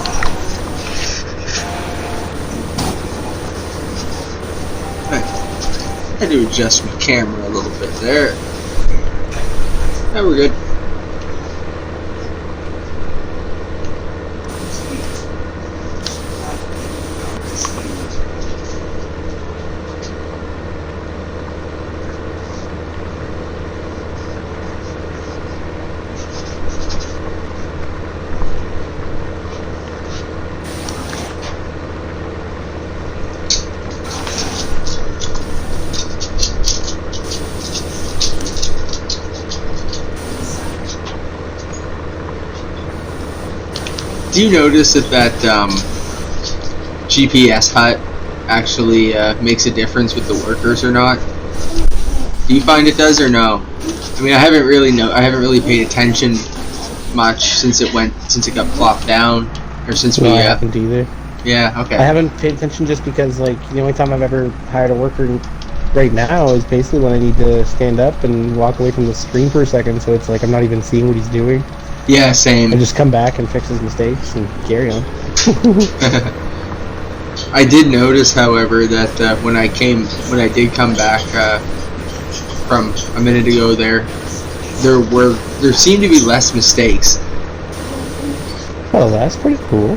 had to adjust my camera a little bit there. Now we're good. Do you notice that GPS hut actually makes a difference with the workers or not? Do you find it does or no? I mean, I haven't really paid attention much since it got plopped down, or since No, I haven't either. Yeah, okay. I haven't paid attention just because, like, the only time I've ever hired a worker right now is basically when I need to stand up and walk away from the screen for a second, so it's like I'm not even seeing what he's doing. Yeah, same. I just come back and fix his mistakes and carry on. I did notice, however, that when I did come back from a minute ago, there seemed to be less mistakes. Oh, that's pretty cool.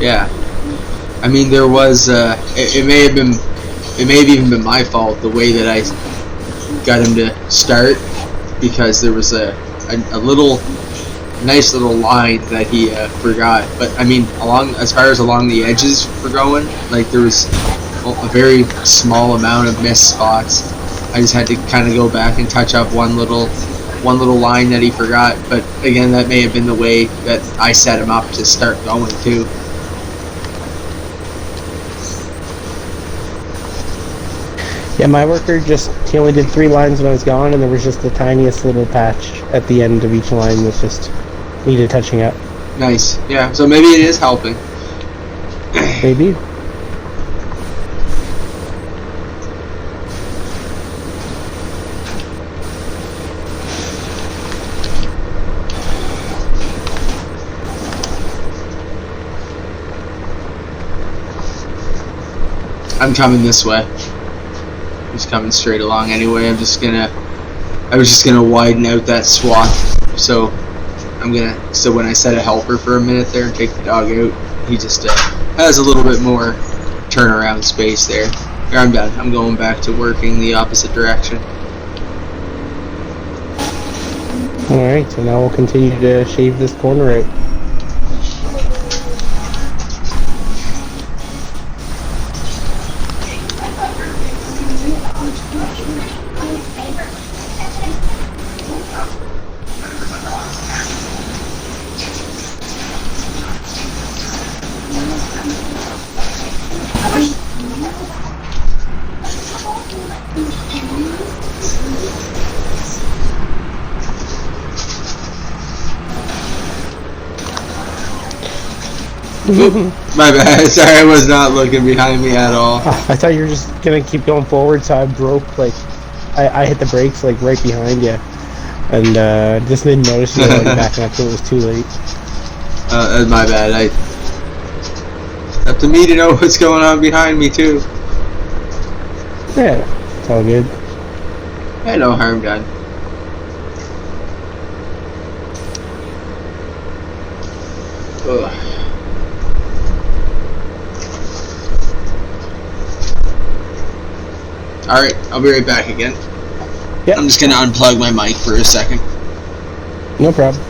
Yeah, I mean, there was. It may have even been my fault the way that I got him to start, because there was a nice little line that he forgot. But I mean, as far as along the edges for going, like, there was a very small amount of missed spots. I just had to kind of go back and touch up one little line that he forgot. But again, that may have been the way that I set him up to start going too. Yeah, my worker he only did 3 lines when I was gone, and there was just the tiniest little patch at the end of each line that just needed touching up. Nice. Yeah, so maybe it is helping. Maybe. I'm coming this way. Just coming straight along anyway. I was just gonna widen out that swath, so when I set a helper for a minute there and take the dog out, he just has a little bit more turnaround space there. Here, I'm done. I'm going back to working the opposite direction. Alright, so now we'll continue to shave this corner out. My bad. Sorry, I was not looking behind me at all. I thought you were just gonna keep going forward, so I broke, like, I hit the brakes, like, right behind you. And, just didn't notice you were backing up till it was too late. My bad. Up to me to know what's going on behind me, too. Yeah, it's all good. Yeah, no harm done. Ugh. Alright, I'll be right back again. Yep. I'm just gonna unplug my mic for a second. No problem.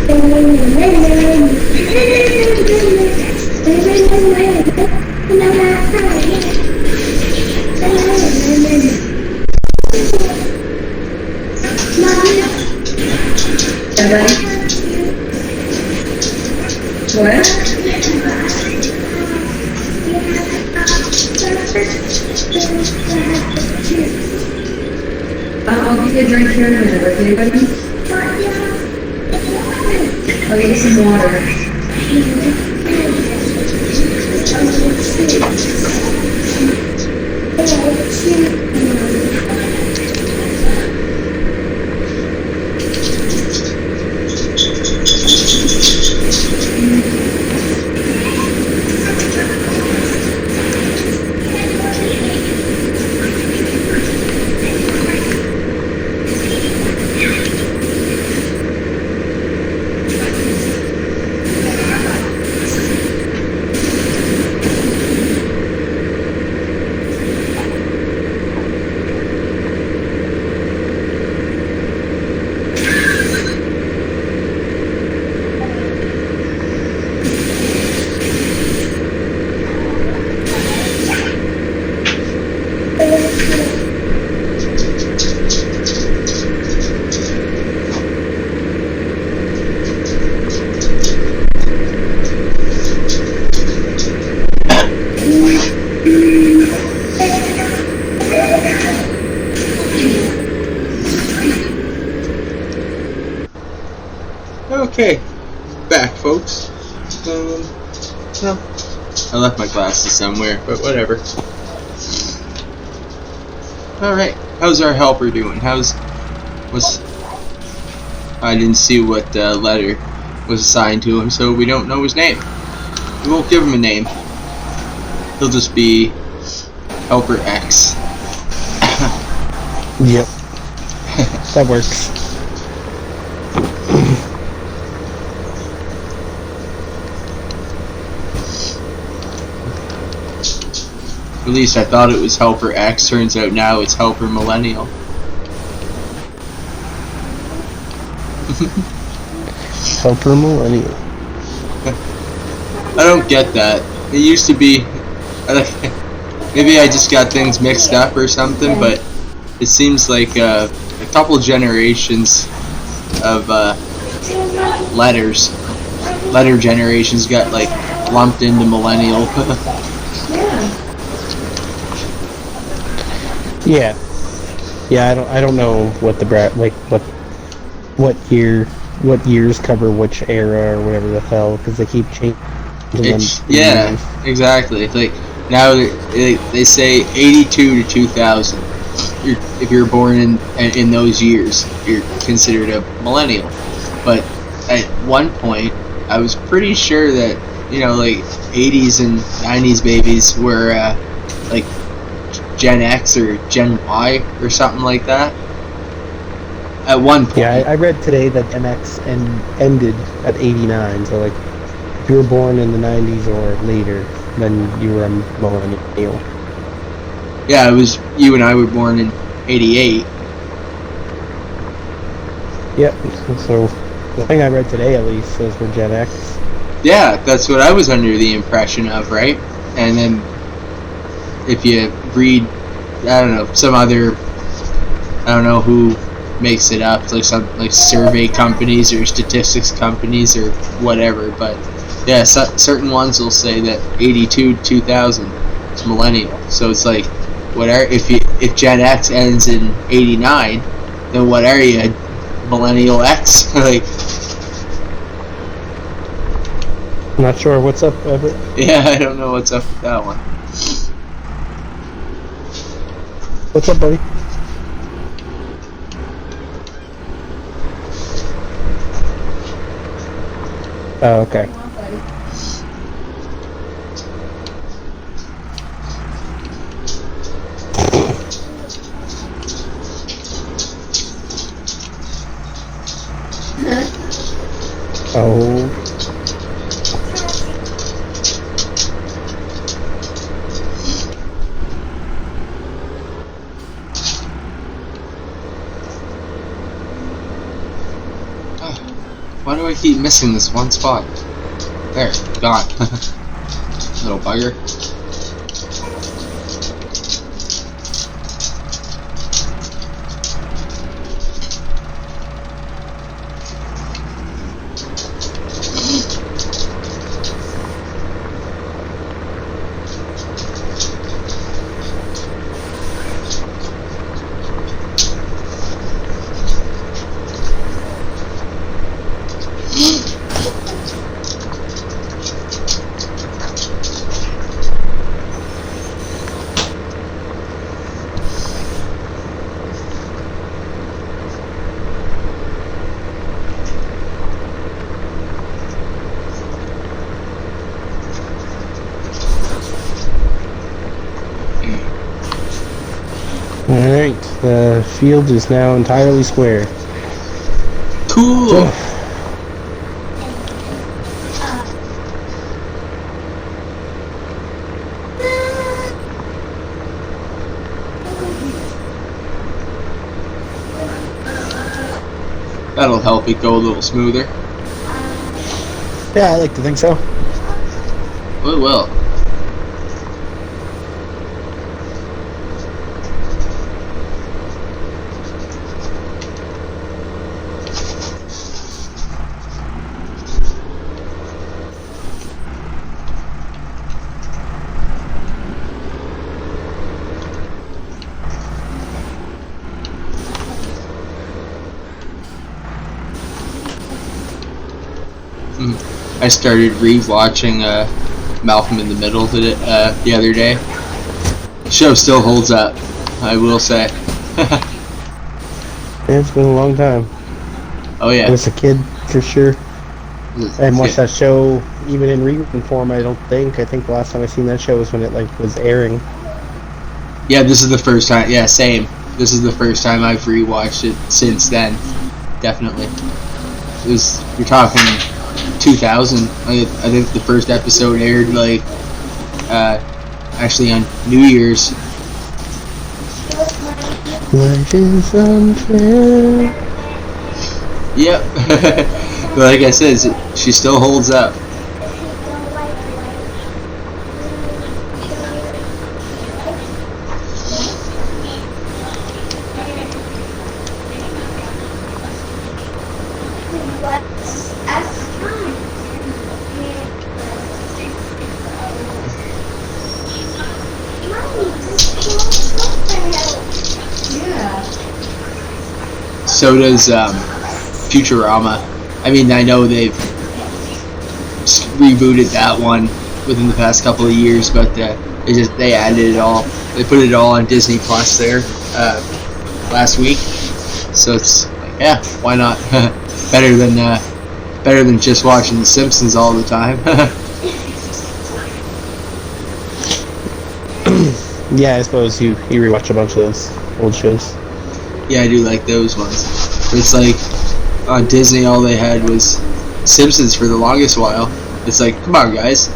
I'll give you a drink here in a minute, okay, buddy? I'll get you some water. Okay, back, folks. No, I left my glasses somewhere, but whatever. Alright, how's our helper doing? I didn't see what letter was assigned to him, so we don't know his name. We won't give him a name. He'll just be Helper X. Yep. That works. At least I thought it was Helper X. Turns out now it's Helper Millennial. Helper Millennial. I don't get that. It used to be... maybe I just got things mixed up or something, but it seems like a couple generations of letter generations got like lumped into Millennial. Yeah. Yeah, I don't know what the what years cover which era or whatever the hell, because they keep changing them. Yeah, exactly. It's like now they say 82 to 2000. If you're born in those years, you're considered a millennial. But at one point, I was pretty sure that like 80s and 90s babies were like Gen X or Gen Y or something like that. At one point. Yeah, I read today that MX ended at 89, so like if you were born in the 90s or later, then you were a millennial. Yeah, it was you and I were born in 88. Yep, so the thing I read today at least says we're Gen X. Yeah, that's what I was under the impression of, right? And then if you read, I don't know, some other, I don't know who makes it up, like some like survey companies or statistics companies or whatever, but yeah, certain ones will say that 82 to 2000 is millennial. So it's like, if Gen X ends in 89, then what are you, Millennial X? Like, Not sure what's up, Everett. yeah, I don't know what's up with that one. What's up, buddy? Oh, okay. Oh. Why do I keep missing this one spot? There, gone. Little bugger. Alright, the field is now entirely square. Cool! That'll help it go a little smoother. Yeah, I like to think so. Oh, it will. I started re-watching Malcolm in the Middle the other day. The show still holds up, I will say. It's been a long time. Oh yeah. I was a kid, for sure. I hadn't watched that show even in rewritten form, I don't think. I think the last time I seen that show was when it was airing. Yeah, this is the first time. Yeah, same. This is the first time I've rewatched it since then. Definitely. You're talking 2000. I think the first episode aired actually on New Year's. Life is unfair. Yep. But like I said, she still holds up. So does Futurama. I mean, I know they've rebooted that one within the past couple of years, but they added it all. They put it all on Disney Plus there last week. So it's like, yeah, why not? better than just watching The Simpsons all the time. Yeah, I suppose you rewatch a bunch of those old shows. Yeah, I do like those ones. But it's like on Disney, all they had was Simpsons for the longest while. It's like, come on, guys.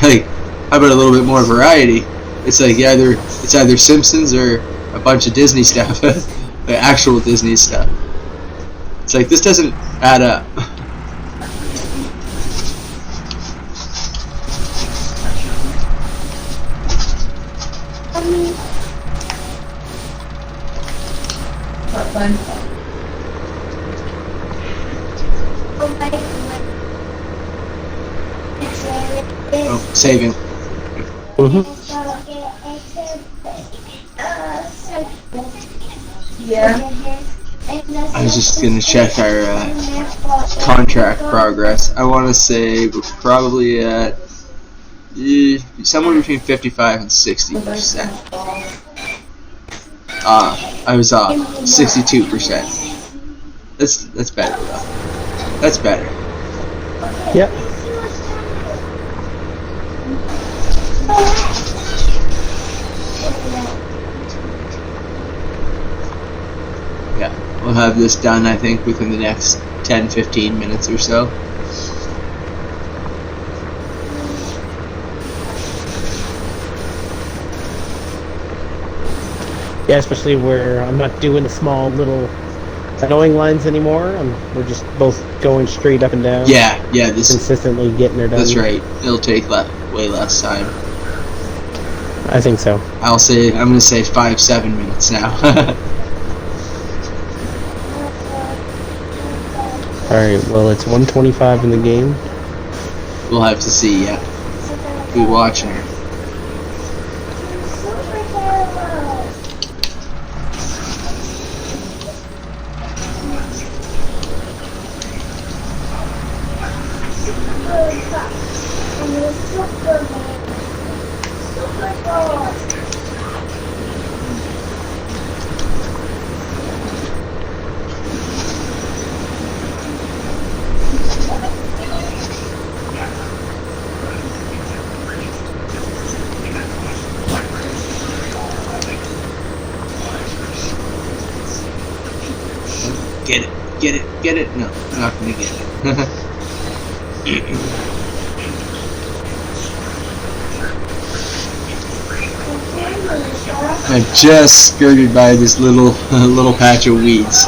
Like, how about a little bit more variety? It's like it's either Simpsons or a bunch of Disney stuff, the actual Disney stuff. It's like, this doesn't add up. Oh, saving. Yeah. I was just gonna check our contract progress. I want to say we're probably at somewhere between 55 and 60%. I was off 62%. That's better though. That's better. Yep. Yeah, we'll have this done, I think, within the next 10-15 minutes or so. Yeah, especially where I'm not doing a small little annoying lines anymore. We're just both going straight up and down. Yeah, this Consistently getting her done. that's right. It'll take way less time. I think so. I'm gonna say 5-7 minutes now. Alright, well, it's 1:25 in the game. We'll have to see. Yeah, be watching her. Get it? No, I'm not gonna get it. I'm just skirted by this little patch of weeds.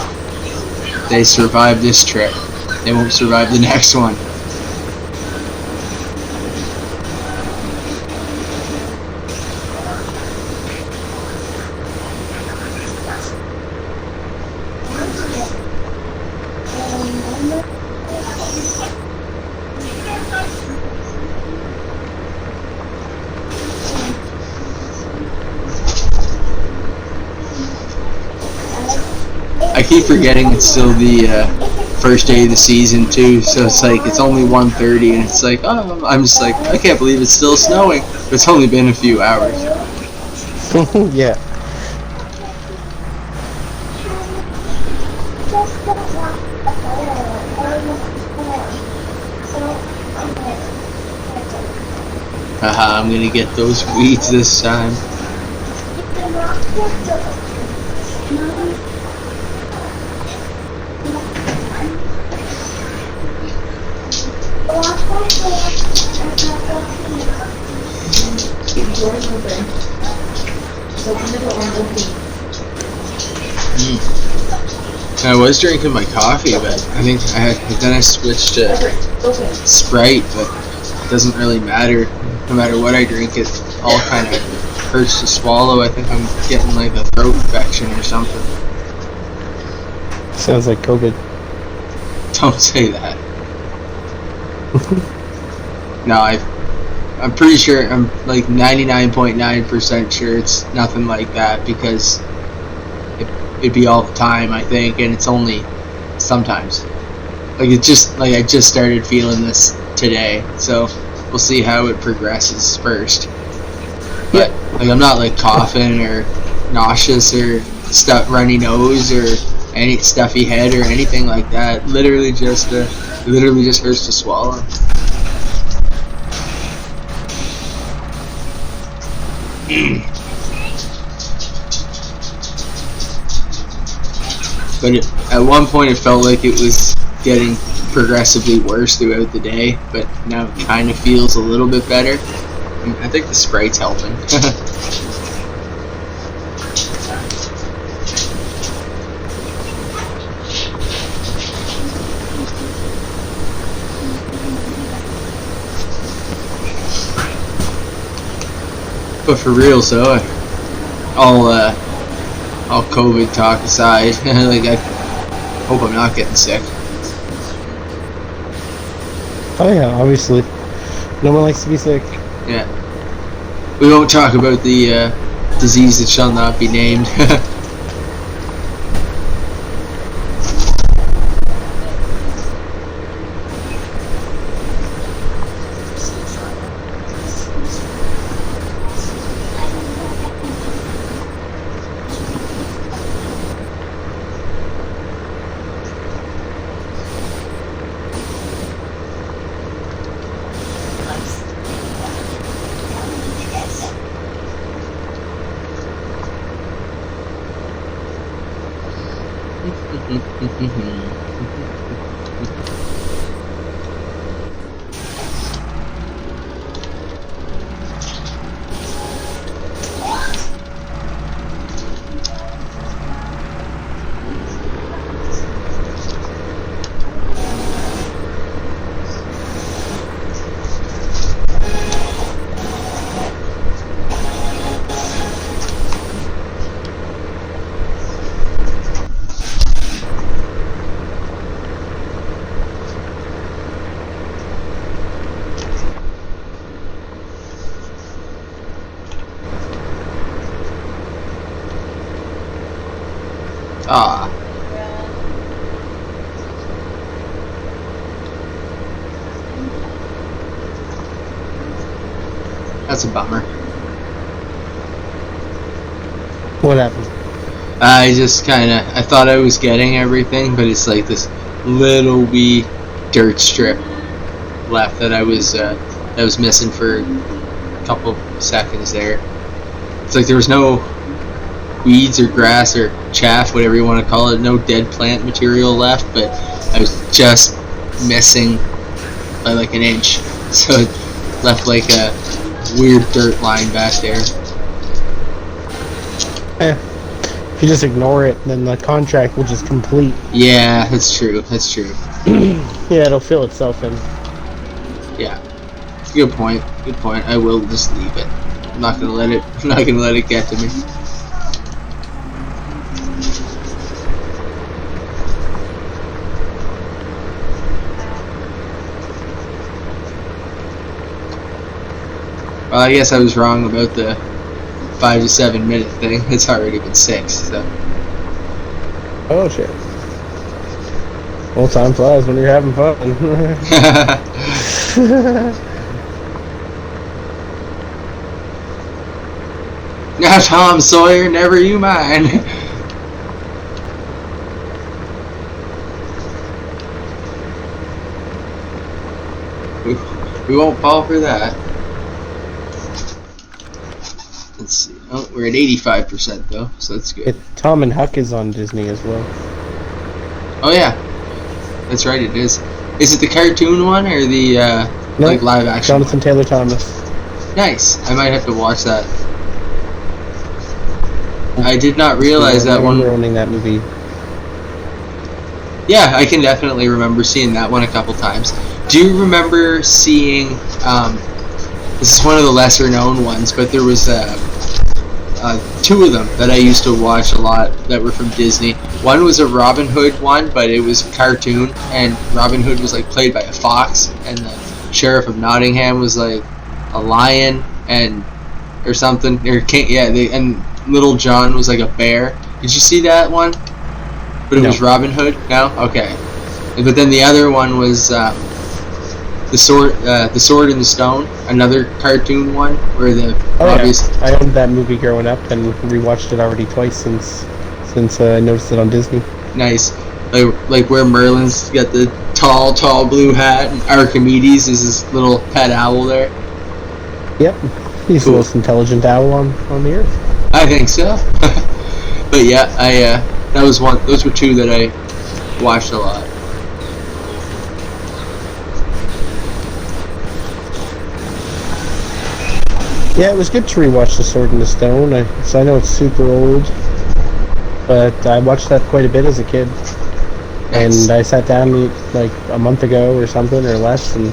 They survived this trip. They won't survive the next one. I keep forgetting it's still the first day of the season too, so it's like it's only 1:30 and it's like, oh, I'm just like, I can't believe it's still snowing. It's only been a few hours. Yeah. Haha, I'm gonna get those weeds this time. I was drinking my coffee, but I think then I switched to Sprite, but it doesn't really matter. No matter what I drink, it all kind of hurts to swallow. I think I'm getting like a throat infection or something. Sounds like COVID. Don't say that. No, I'm pretty sure, I'm like 99.9% sure it's nothing like that, because it'd be all the time, I think, and it's only sometimes. Like I just started feeling this today, so we'll see how it progresses first. But like I'm not like coughing or nauseous or runny nose or any stuffy head or anything like that. Literally just hurts to swallow. But at one point it felt like it was getting progressively worse throughout the day, but now it kind of feels a little bit better. I think the Sprite's helping. But for real, so all COVID talk aside, like I hope I'm not getting sick. Oh yeah, obviously. No one likes to be sick. Yeah. We won't talk about the disease that shall not be named. That's a bummer. What happened? I just I thought I was getting everything, but it's like this little wee dirt strip left that I was missing for a couple seconds there. It's like there was no weeds or grass or chaff, whatever you want to call it, no dead plant material left, but I was just missing by like an inch, so it left like a weird dirt line back there. If you just ignore it, then the contract will just complete. Yeah, that's true. That's true. Yeah, it'll fill itself in. Yeah, good point. Good point. I will just leave it. I'm not gonna let it. I'm not gonna let it get to me. Well, I guess I was wrong about the 5 to 7 minute thing. It's already been 6. So. Oh shit. Well, time flies when you're having fun. Now, Tom Sawyer, never you mind. we won't fall for that. Let's see. Oh, we're at 85% though, so that's good. Tom and Huck is on Disney as well. Oh yeah, that's right. It is. Is it the cartoon one or the No, like live action? Jonathan Taylor Thomas. Nice. I might have to watch that. I did not realize that one. Owning that movie. Yeah, I can definitely remember seeing that one a couple times. Do you remember seeing? This is one of the lesser known ones, but there was 2 of them that I used to watch a lot that were from Disney. One was a Robin Hood one, but it was a cartoon, and Robin Hood was like played by a fox, and the Sheriff of Nottingham was like a lion and or something, or king. Yeah, and Little John was like a bear. Did you see that one? But it was Robin Hood. No, okay. But then the other one was the Sword and the Stone, another cartoon one where the obvious. Yeah. I owned that movie growing up and rewatched it already twice since I noticed it on Disney. Nice, like where Merlin's got the tall blue hat, and Archimedes is his little pet owl there. Yep, he's the most intelligent owl on the earth. I think so. But yeah, that was one. Those were 2 that I watched a lot. Yeah, it was good to rewatch The Sword and the Stone. I know it's super old, but I watched that quite a bit as a kid. Nice. And I sat down like a month ago or something or less and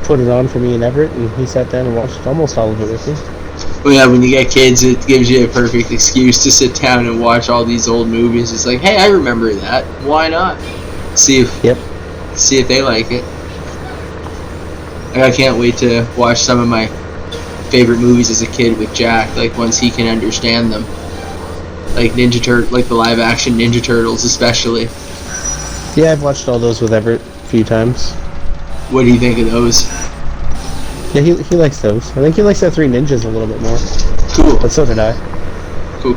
put it on for me and Everett, and he sat down and watched almost all of it with me. Well, yeah, when you get kids, it gives you a perfect excuse to sit down and watch all these old movies. It's like, hey, I remember that. Why not? See if they like it. I can't wait to watch some of my favorite movies as a kid with Jack. Like once he can understand them, like like the live action Ninja Turtles, especially. Yeah, I've watched all those with Everett a few times. What do you think of those? Yeah, he likes those. I think he likes the 3 Ninjas a little bit more. Cool. But so did I. Cool.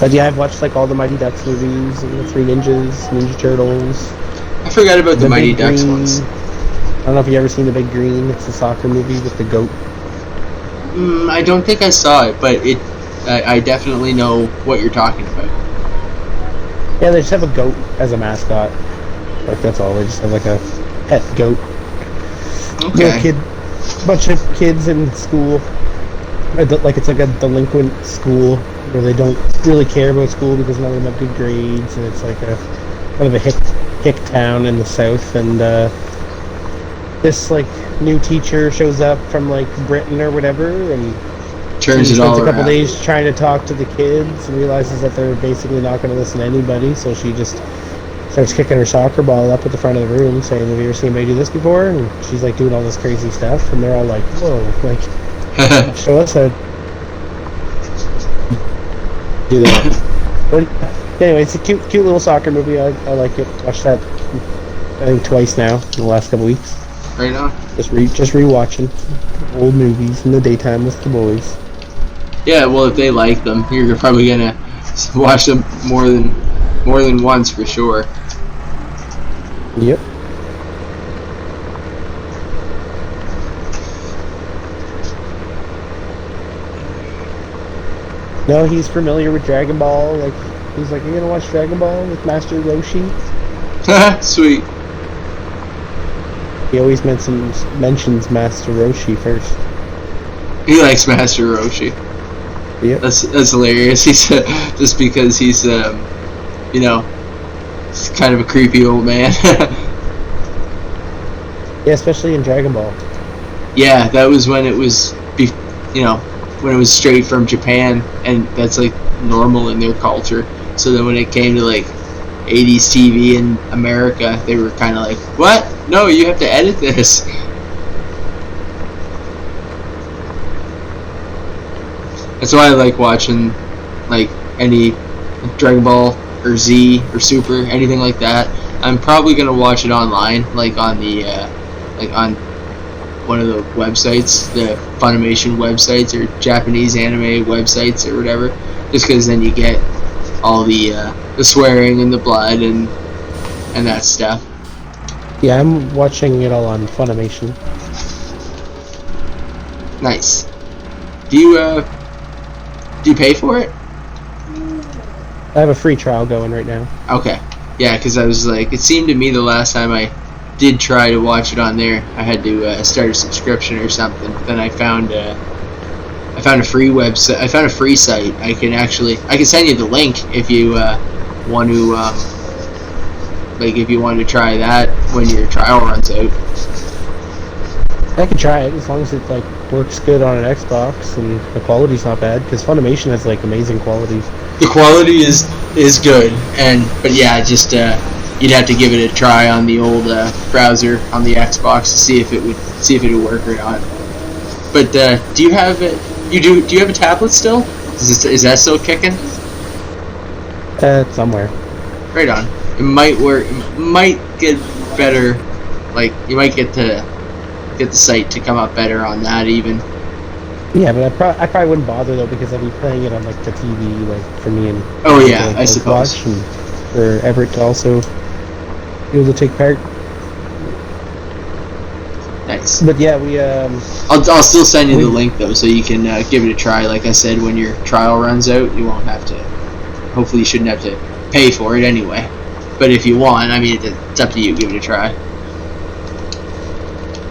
But yeah, I've watched like all the Mighty Ducks movies and the 3 Ninjas, Ninja Turtles. I forgot about the Mighty Ducks Green. ones. I don't know if you've ever seen The Big Green. It's a soccer movie with the goat. I don't think I saw it, but I definitely know what you're talking about. Yeah, they just have a goat as a mascot. Like that's all. They just have like a pet goat. Okay. Bunch of kids in school. Like it's like a delinquent school where they don't really care about school because none of them have good grades, and it's like a kind of a hick town in the south. And this like new teacher shows up from like Britain or whatever, and turns it all spends a couple around. days trying to talk to the kids and realizes that they're basically not going to listen to anybody, so she just starts kicking her soccer ball up at the front of the room saying, have you ever seen anybody do this before? And she's like doing all this crazy stuff, and they're all like, whoa, like show us how to do that. But anyway, it's a cute little soccer movie. I like it. Watched that I think twice now in the last couple weeks. Right on. Just rewatching old movies in the daytime with the boys. Yeah, well, if they like them, you're probably gonna watch them more than once for sure. Yep. No, he's familiar with Dragon Ball. Like, he's like, "You gonna watch Dragon Ball with Master Roshi?" Sweet. He always mentions Master Roshi first. He likes Master Roshi. Yep. That's hilarious. He's just because he's you know, he's kind of a creepy old man. Yeah, especially in Dragon Ball. Yeah, that was when it was, you know, when it was straight from Japan, and that's like normal in their culture. So then when it came to like 80s TV in America, they were kind of like, what? No, you have to edit this. That's why I like watching like any Dragon Ball or Z or Super, anything like that. I'm probably gonna watch it online, like on the like on one of the websites, the Funimation websites or Japanese anime websites or whatever, just because then you get all the swearing and the blood and that stuff. Yeah, I'm watching it all on Funimation. Nice. Do you pay for it? I have a free trial going right now. Okay. Yeah, because I was like, it seemed to me the last time I did try to watch it on there, I had to start a subscription or something. Then I found a free website. I found a free site. I can send you the link if you want to if you want to try that when your trial runs out. I can try it as long as it like works good on an Xbox and the quality's not bad. Because Funimation has like amazing quality. The quality is good, but yeah, just you'd have to give it a try on the old browser on the Xbox to see if it would work or not. But do you have it? Do you have a tablet still? Is that still kicking? Somewhere. Right on. It might work. It might get better. Like you might get the site to come up better on that even. Yeah, but I probably wouldn't bother though because I'd be playing it on like the TV, like for me and. Oh yeah, I suppose. Watch and for Everett to also be able to take part. Nice. But yeah, we I'll still send you the link though, so you can give it a try. Like I said, when your trial runs out, you won't have to. Hopefully, you shouldn't have to pay for it anyway. But if you want, I mean, it's up to you. Give it a try.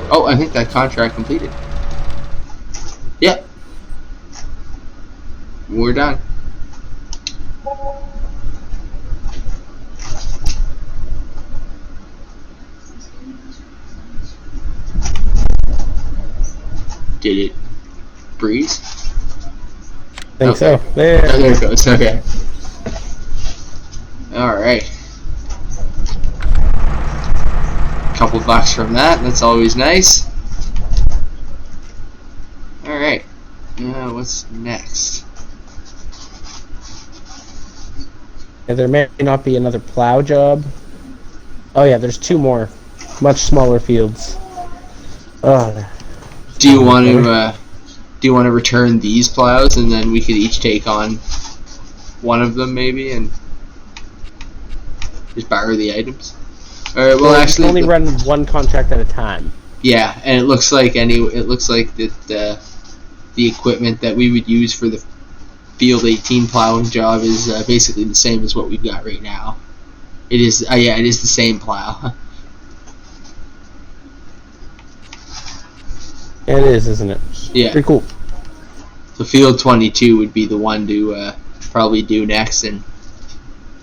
Oh, I think that contract completed. Yep. We're done. Did it breeze? think so. Oh, There. there it goes. Okay. Alright. Couple bucks from that. That's always nice. Alright. What's next? Yeah, there may not be another plow job. Oh yeah, there's two more, much smaller fields. Oh. Do you want to return these plows and then we could each take on one of them maybe and just borrow the items? Or well, actually, you can only run one contract at a time. Yeah, and it looks like that the equipment that we would use for the Field 18 plowing job is basically the same as what we've got right now. It is. Yeah, it is the same plow. It is, isn't it? Yeah. Pretty cool. So Field 22 would be the one to probably do next and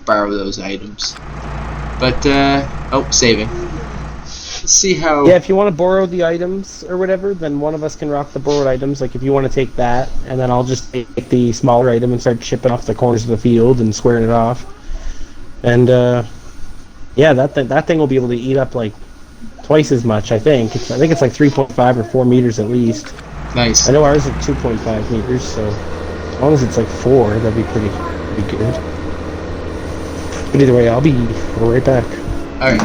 borrow those items. But saving. Let's see how. Yeah, if you want to borrow the items or whatever, then one of us can rock the borrowed items. Like if you want to take that, and then I'll just take the smaller item and start chipping off the corners of the field and squaring it off. And yeah, that thing will be able to eat up like twice as much. I think it's like 3.5 or 4 meters at least. Nice. I know ours is 2.5 meters, so as long as it's like 4, that'd be pretty good. But either way, I'll be right back. All right.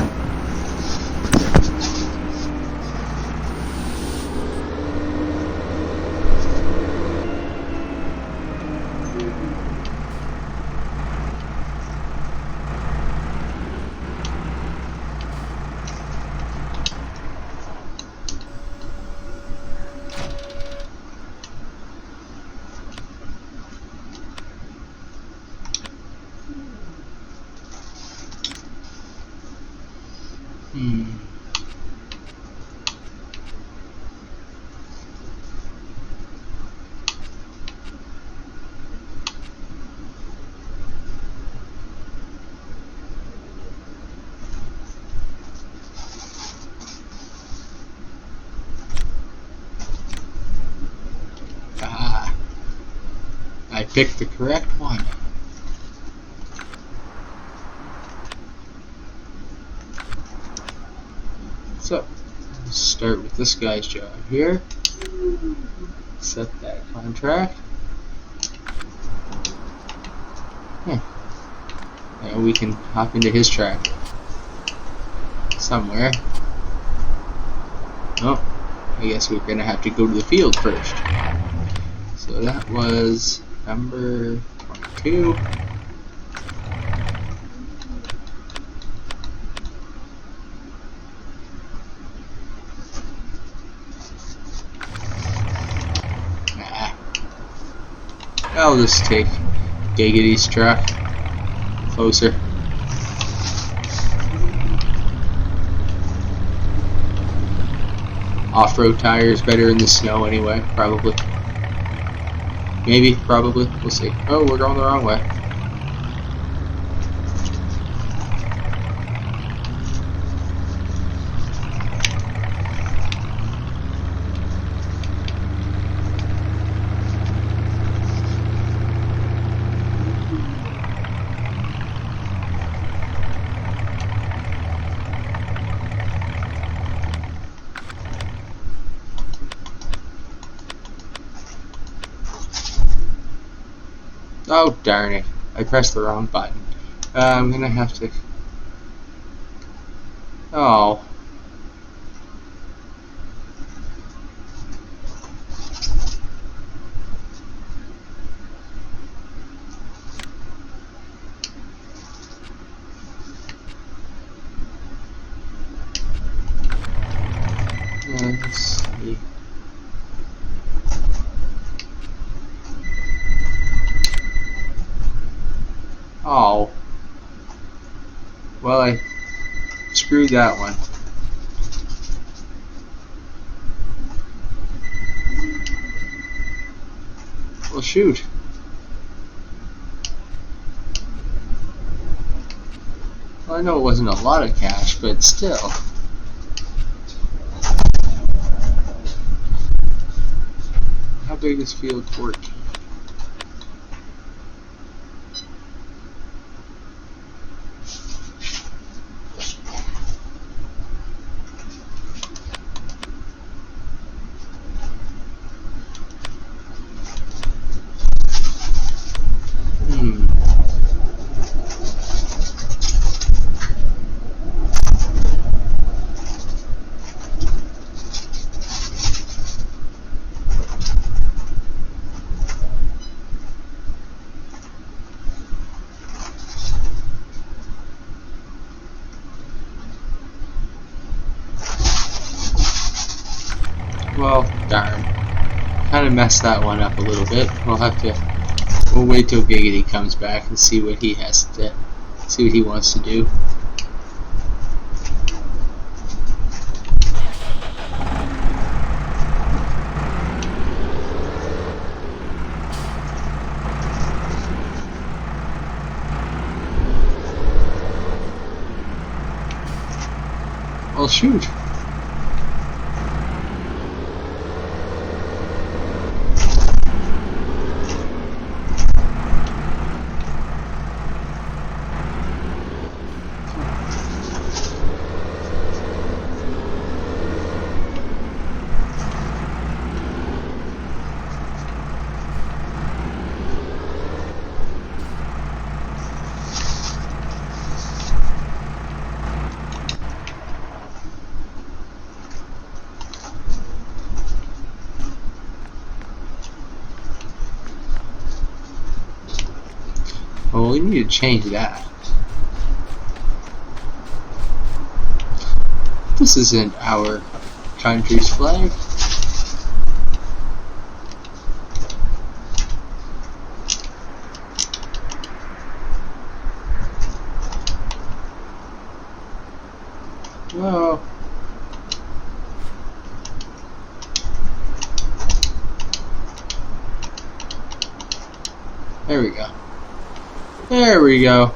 Hmm. Ah, I picked the correct one. So, let's start with this guy's job here. Set that contract. Now we can hop into his track somewhere. Oh, I guess we're gonna have to go to the field first. So that was number 22. I'll just take Giggity's truck closer. Off-road tires better in the snow anyway, probably. Maybe, probably, we'll see. Oh, we're going the wrong way. Oh, darn it. I pressed the wrong button. I'm gonna have to... Oh. Let's see. Oh. Well, I screwed that one. Well, shoot. Well, I know it wasn't a lot of cash, but still. How big is field 14? Well, darn. Kind of messed that one up a little bit. We'll wait till Giggity comes back and see what he wants to do. Well, shoot. Well, we need to change that. This isn't our country's flag. Whoa. There we go. There we go.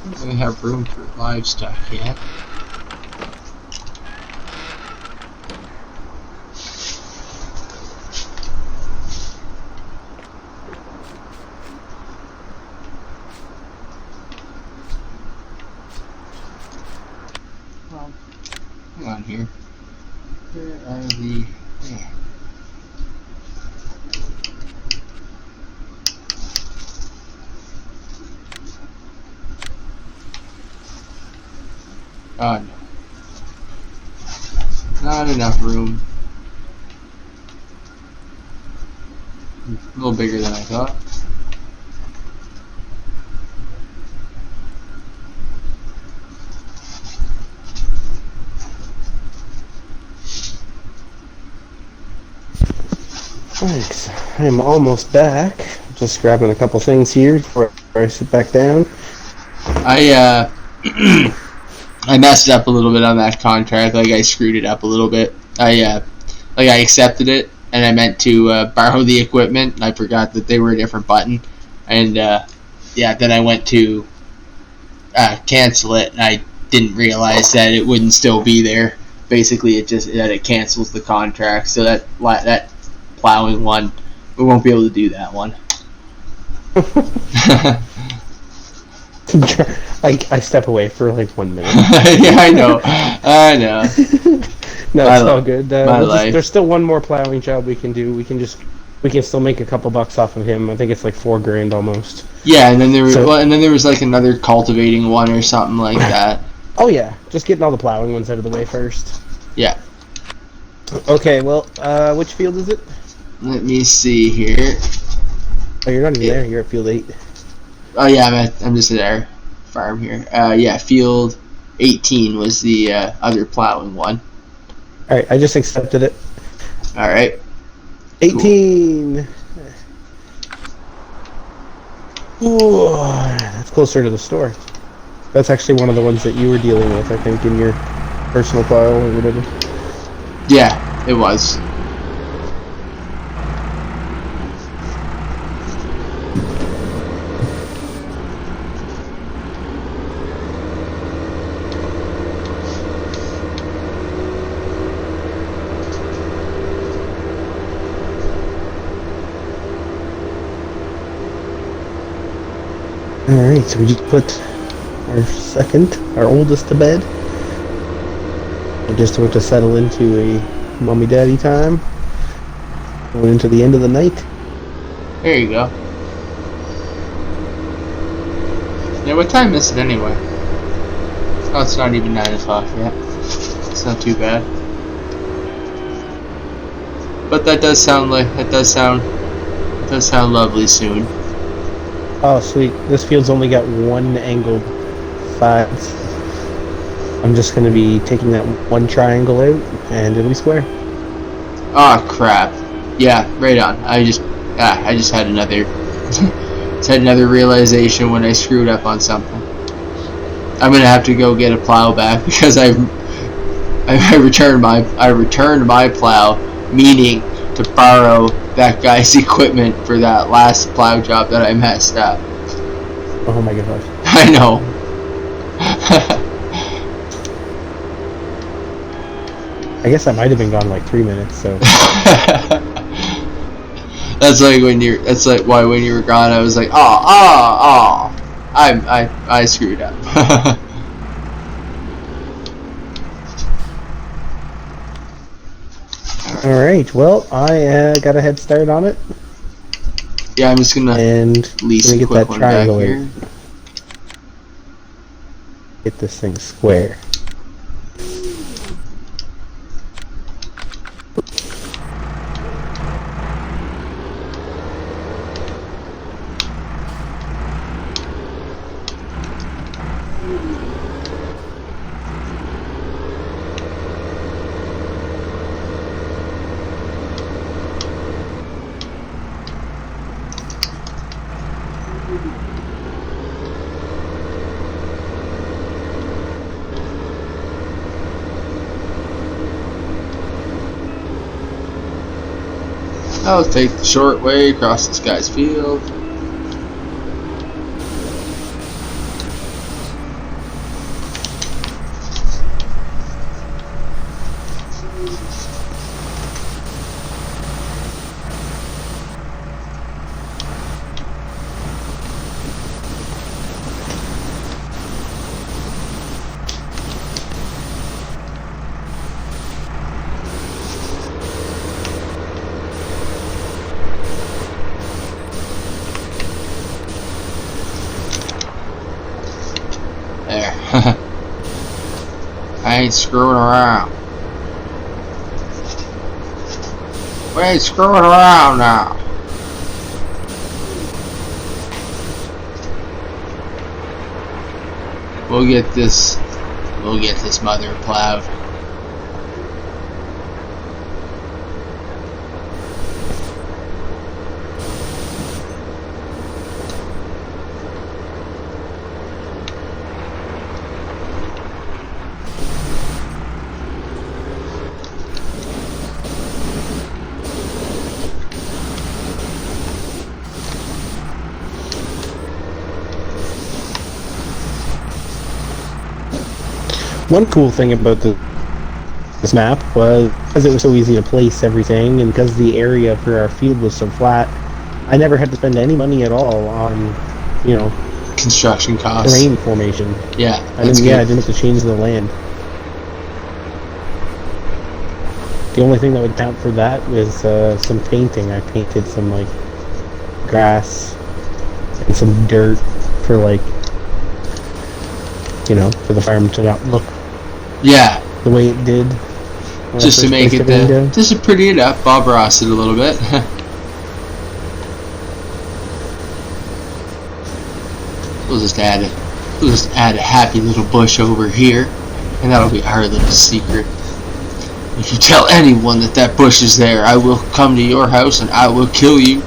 Don't really have room for livestock yet. Well, hang on here. Where are the... Yeah. Oh no. Not enough room. A little bigger than I thought. Thanks. I'm almost back. Just grabbing a couple things here before I sit back down. I messed up a little bit on that contract. Like, I screwed it up a little bit. I accepted it, and I meant to borrow the equipment, and I forgot that they were a different button. And, then I went to cancel it, and I didn't realize that it wouldn't still be there. Basically, it cancels the contract, so that plowing one, we won't be able to do that one. I step away for like 1 minute. Yeah, I know. No, it's all good. There's still one more plowing job we can do. We can still make a couple bucks off of him. I think it's like $4,000 almost. Yeah, and then there was like another cultivating one or something like that. Oh yeah, just getting all the plowing ones out of the way first. Yeah. Okay, well, which field is it? Let me see here. Oh, you're not even there. You're at field 8. Oh yeah, I'm just at our farm here. Yeah, field 18 was the other plowing one. All right, I just accepted it. All right. 18. Cool. Ooh, that's closer to the store. That's actually one of the ones that you were dealing with, I think, in your personal pile or whatever. Yeah, it was. Alright, so we just put our oldest to bed. We just want to settle into a mommy-daddy time. Going into the end of the night. There you go. Yeah, what time is it anyway? Oh, it's not even 9 o'clock yet. It's not too bad. But that does sound lovely soon. Oh, sweet. This field's only got one angled 5. I'm just going to be taking that one triangle out, and it'll be square. Oh crap! Yeah, right on. I just had another realization when I screwed up on something. I'm gonna have to go get a plow back because I returned my plow, meaning to borrow that guy's equipment for that last plow job that I messed up. Oh my gosh. I know. I guess I might have been gone like 3 minutes, so. That's like when you're. That's like why when you were gone, I was like, I screwed up. All right. Well, I got a head start on it, Yeah, I'm just gonna and lease let me a get quick that one back triangle here. in. Get this thing square. I'll take the short way across this guy's field. There. I ain't screwing around. We ain't screwing around now. We'll get this mother plowed. One cool thing about this map was because it was so easy to place everything, and because the area for our field was so flat, I never had to spend any money at all on, you know, Construction costs. terrain formation. Yeah, I that's didn't, yeah, I good. didn't have to change the land. The only thing that would count for that was some painting. I painted some like grass and some dirt for like, you know, for the farm to not look Yeah, the way it did. when I just to first make placed it everything down. just to pretty it up. Bob Ross it a little bit. We'll just add a happy little bush over here, and that'll be our little secret. If you tell anyone that bush is there, I will come to your house and I will kill you.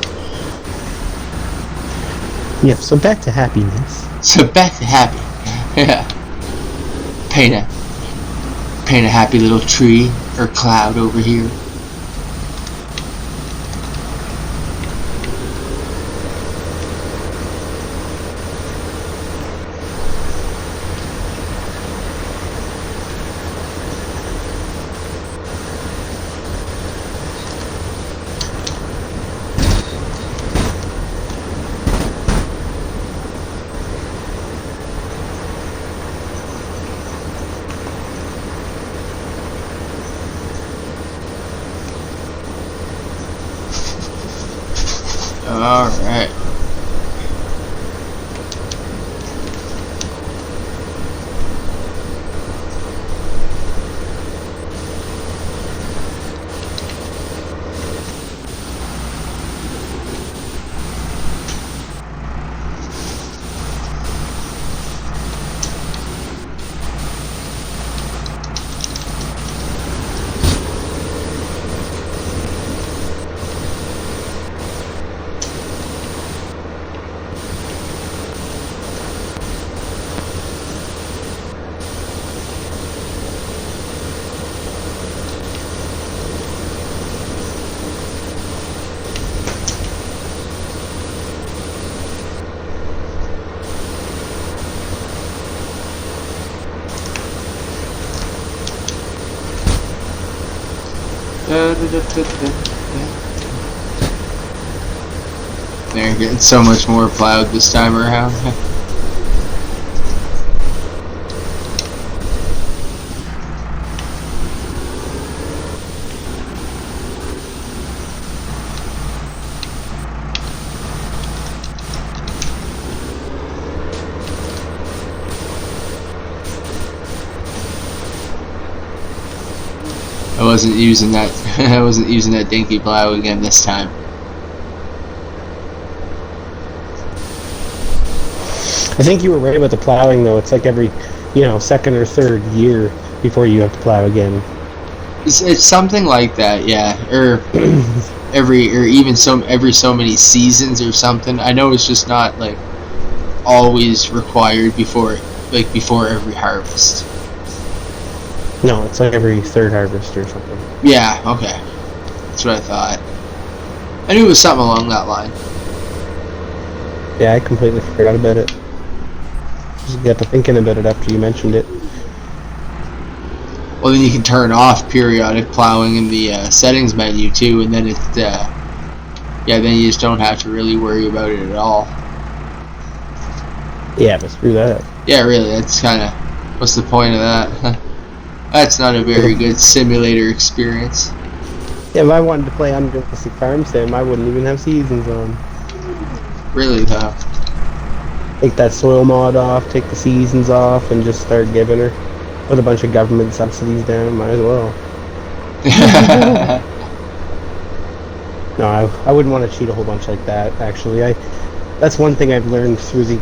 Yeah, so back to happiness. So back to happy. Yeah. Paint a happy little tree or cloud over here. Alright. They're getting so much more plowed this time around. I wasn't using that. I wasn't using that dinky plow again this time. I think you were right about the plowing, though. It's like every, second or third year before you have to plow again. It's something like that, yeah. Or every so many seasons or something. I know it's just not like always required before every harvest. No, it's like every third harvest or something. Yeah, okay. That's what I thought. I knew it was something along that line. Yeah, I completely forgot about it. Just got to thinking about it after you mentioned it. Well, then you can turn off periodic plowing in the settings menu too, and then then you just don't have to really worry about it at all. Yeah, but screw that. Yeah, really, that's kind of, what's the point of that? That's not a very good simulator experience. Yeah, if I wanted to play Unrealistic Farm Sim, I wouldn't even have seasons on. Really, though. Take that soil mod off, take the seasons off, and just start giving her. Put a bunch of government subsidies down, might as well. No, I wouldn't want to cheat a whole bunch like that, actually. That's one thing I've learned through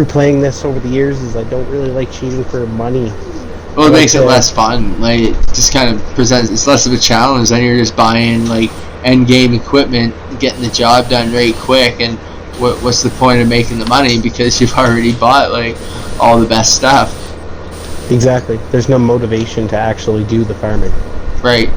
playing this over the years, is I don't really like cheating for money. Well, it makes it less fun. Like, it just kind of presents, it's less of a challenge. Then you're just buying, like, end game equipment, getting the job done right quick, and what's the point of making the money, because you've already bought, like, all the best stuff. Exactly. There's no motivation to actually do the farming. Right.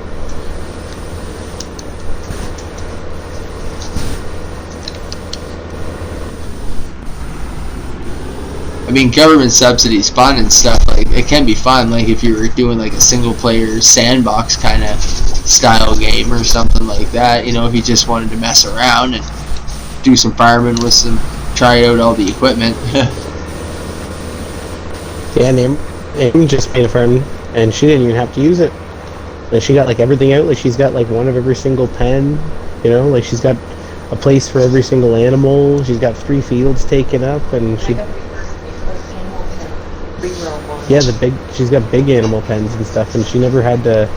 I mean, government subsidies fun and stuff, like, it can be fun, like, if you were doing, like, a single-player sandbox kind of style game or something like that, if you just wanted to mess around and do some farming with try out all the equipment. Yeah, Amy just made a farm, and she didn't even have to use it. And she got, like, everything out, like, she's got, like, one of every single pen, like, she's got a place for every single animal, she's got 3 fields taken up, and she... Yeah, she's got big animal pens and stuff, and she never had to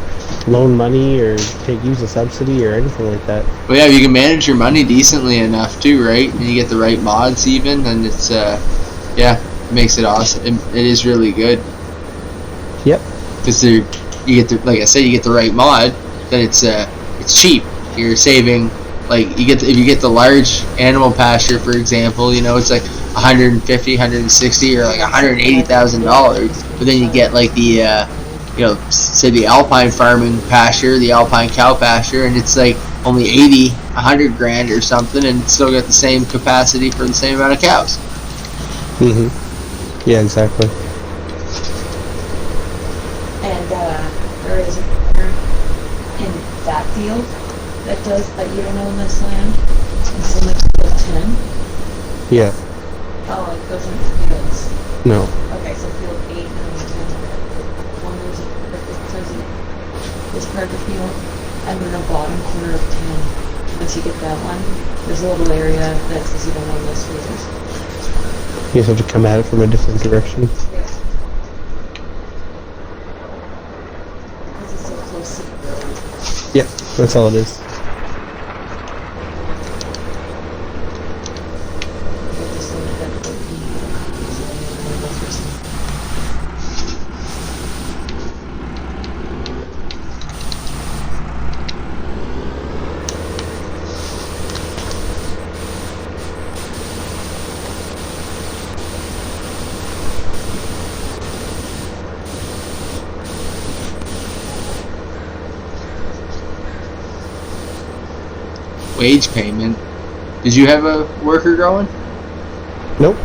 loan money or use a subsidy or anything like that. Well, yeah, you can manage your money decently enough too, right? And you get the right mods even, and it's it makes it awesome. It is really good. Yep. Because you get like I said, you get the right mod, then it's cheap. You're saving, like, if you get the large animal pasture, for example, it's like $150, $160, or like $180,000. But then you get like the say the alpine farming pasture, the alpine cow pasture, and it's like only 80, 100 grand or something, and it's still got the same capacity for the same amount of cows. Mhm. Yeah, exactly. And there is a farmer in that field that you don't own this land. It's only field 10. Yeah. Oh, it goes into fields. No. Okay, so field 8 and 10. One is this part of the field, and then the bottom corner of 10. Once you get that one, there's a little area that says you don't own those fields. You just have to come at it from a different direction. Because it's so close to the road. Yep, that's all it is. Wage payment. Did you have a worker going? Nope.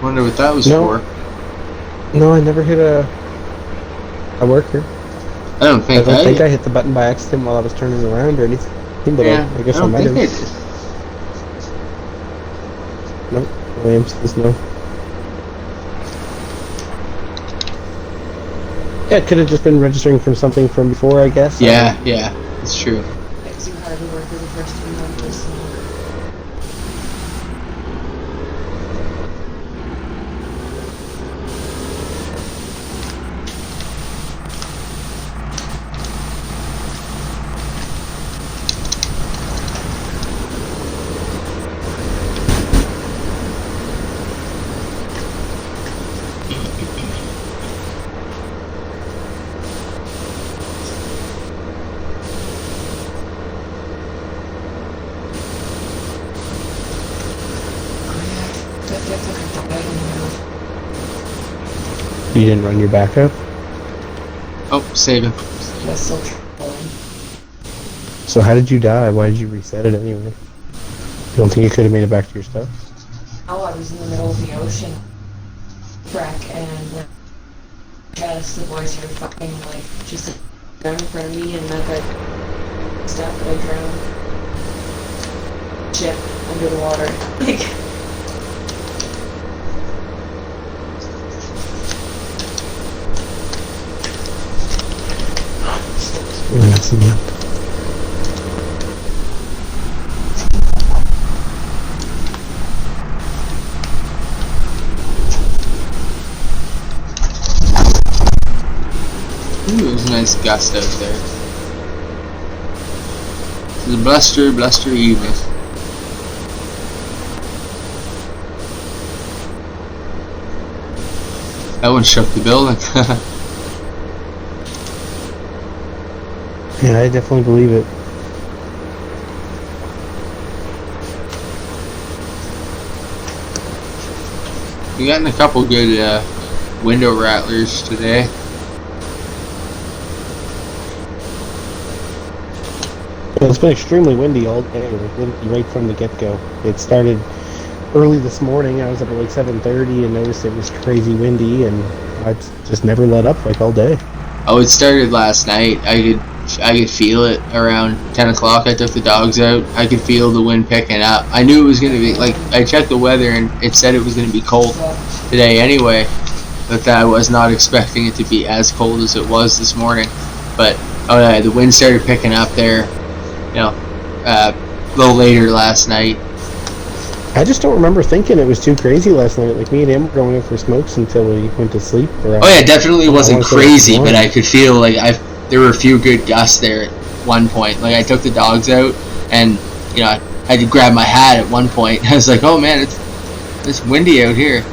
Wonder what that was No. for. No, I never hit a worker. I don't think I hit the button by accident while I was turning around or anything. But Yeah, I guess I don't might think I have. did. Nope. William says no. Yeah, it could have just been registering from something from before, I guess. Yeah, yeah, it's true. It's too hard to work with the first 3 months. So. You didn't run your backup? Oh, saving. That's so trolling. So how did you die? Why did you reset it anyway? You don't think you could have made it back to your stuff? Oh, I was in the middle of the ocean. Wreck, and when chest, the boys were fucking like just down in front of me, and that got stuff that I drowned. Ship under the water. Like. Yeah. Ooh, it was a nice gust out there. It was a blustery evening. That one shook the building. Yeah, I definitely believe it. We gotten a couple good window rattlers today. Well, it's been extremely windy all day, like right from the get-go. It started early this morning. I was up at like 7:30 and noticed it was crazy windy, and I just never let up like all day. Oh, it started last night. I could feel it around 10 o'clock. I took the dogs out. I could feel the wind picking up. I knew it was going to be, like, I checked the weather and it said it was going to be cold today anyway, but I was not expecting it to be as cold as it was this morning. But, oh yeah, the wind started picking up there, you know, a little later last night. I just don't remember thinking it was too crazy last night. Like, me and him were going in for smokes until we went to sleep. Oh yeah, definitely wasn't wanna say crazy, it's but warm. I could feel like there were a few good gusts there at one point. Like, I took the dogs out, and you know, I had to grab my hat at one point. I was like, "Oh man, it's windy out here."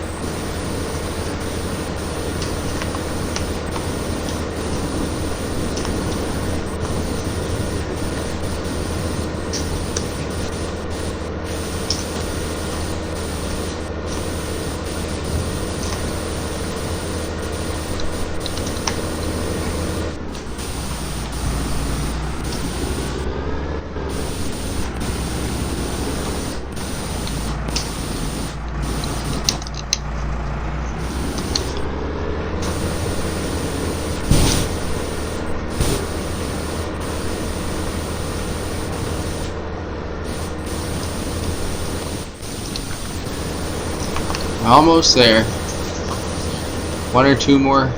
Almost there. One or two more.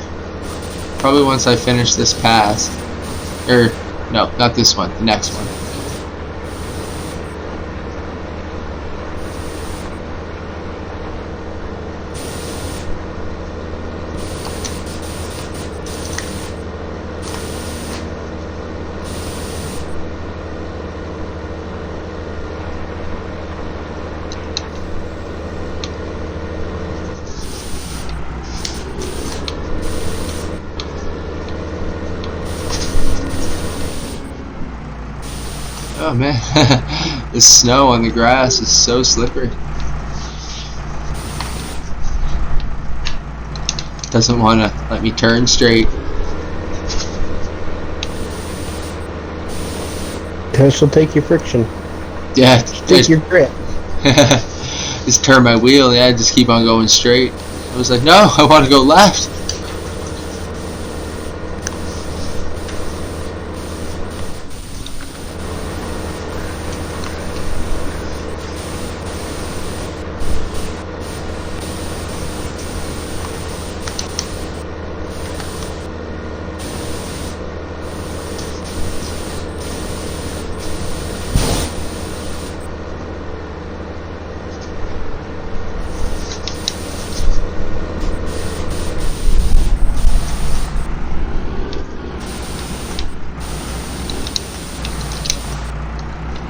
Probably once I finish this pass. No, not this one. The next one. Oh man, the snow on the grass is so slippery. Doesn't want to let me turn straight. She'll take your friction. Yeah, Take your grip. just turn my wheel. Yeah, just keep on going straight. I was like, no, I want to go left.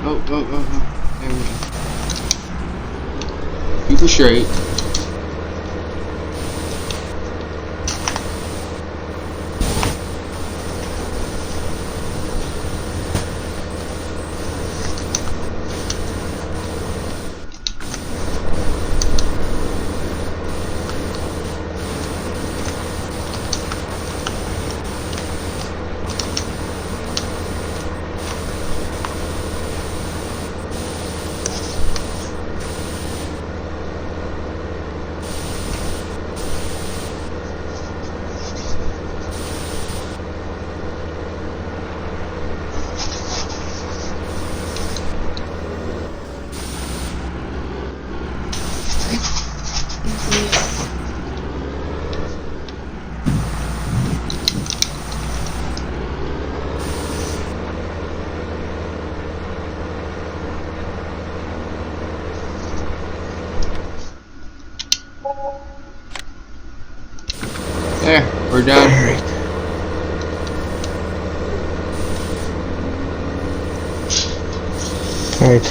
Oh. There we go. Keep it straight. There, we're done. Alright.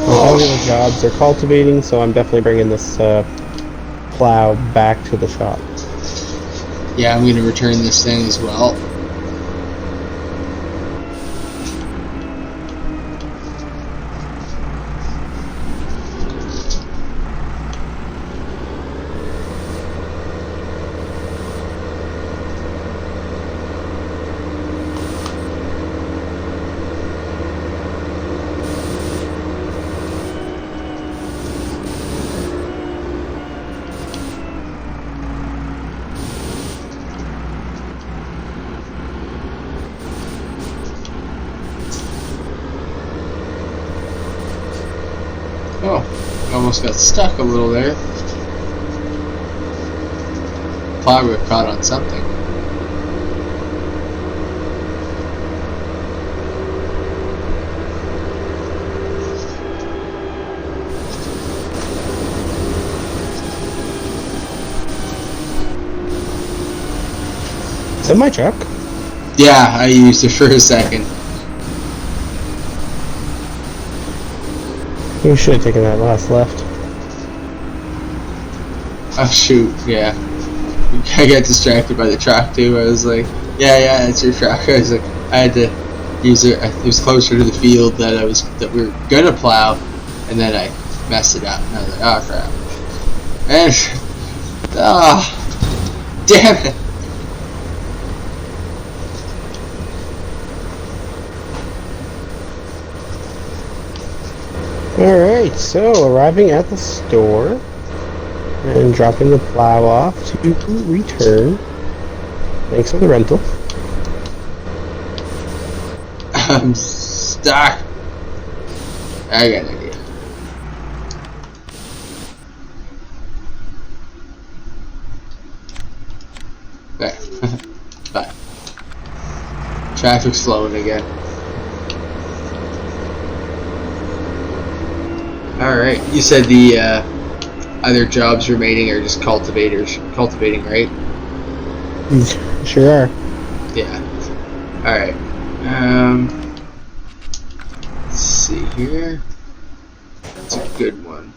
All the other jobs are cultivating, so I'm definitely bringing this plow back to the shop. Yeah, I'm gonna return this thing as well. Oh, almost got stuck a little there. Probably got caught on something. Is that my truck? Yeah, I used it for a second. We should have taken that last left. Oh shoot, yeah. I got distracted by the truck too. I was like, yeah, it's your truck. I was like, I had to use it. It was closer to the field that we were gonna plow, and then I messed it up. And I was like, oh crap. And damn it. Alright, so arriving at the store and dropping the plow off to return. Thanks for the rental. I'm stuck. I got an idea. There. Bye. Traffic's slowing again. Alright, you said the other jobs remaining are just cultivating, right? Sure are. Yeah. Alright. Let's see here. That's a good one.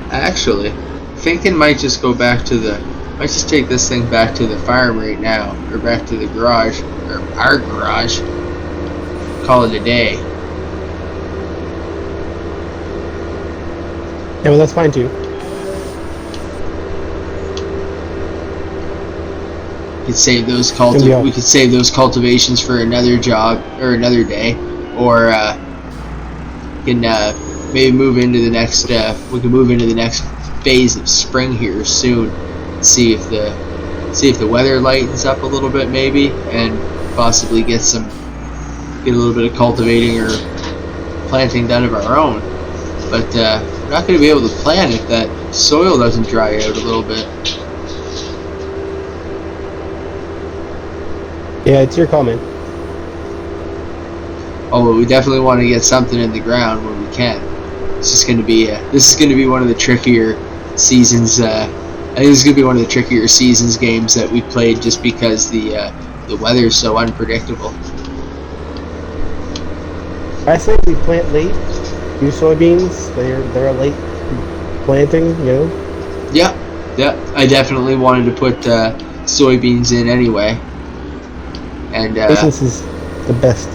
Actually, thinking might just go back to might just take this thing back to the farm right now, or back to the garage, or our garage. Call it a day. Yeah, well, that's fine too. We could save those we could save those cultivations for another job or another day, or can maybe move into the next. We can move into the next phase of spring here soon. See if the weather lightens up a little bit, maybe, and possibly get a little bit of cultivating or planting done of our own. But we're not going to be able to plant if that soil doesn't dry out a little bit. Yeah, it's your call, man. Although we definitely want to get something in the ground when we can. This is going to be one of the trickier seasons. I think this is going to be one of the trickier seasons games that we played, just because the weather is so unpredictable. I say we plant late. Do soybeans. They're a late planting, you know. Yeah. I definitely wanted to put soybeans in anyway. And Patience is the best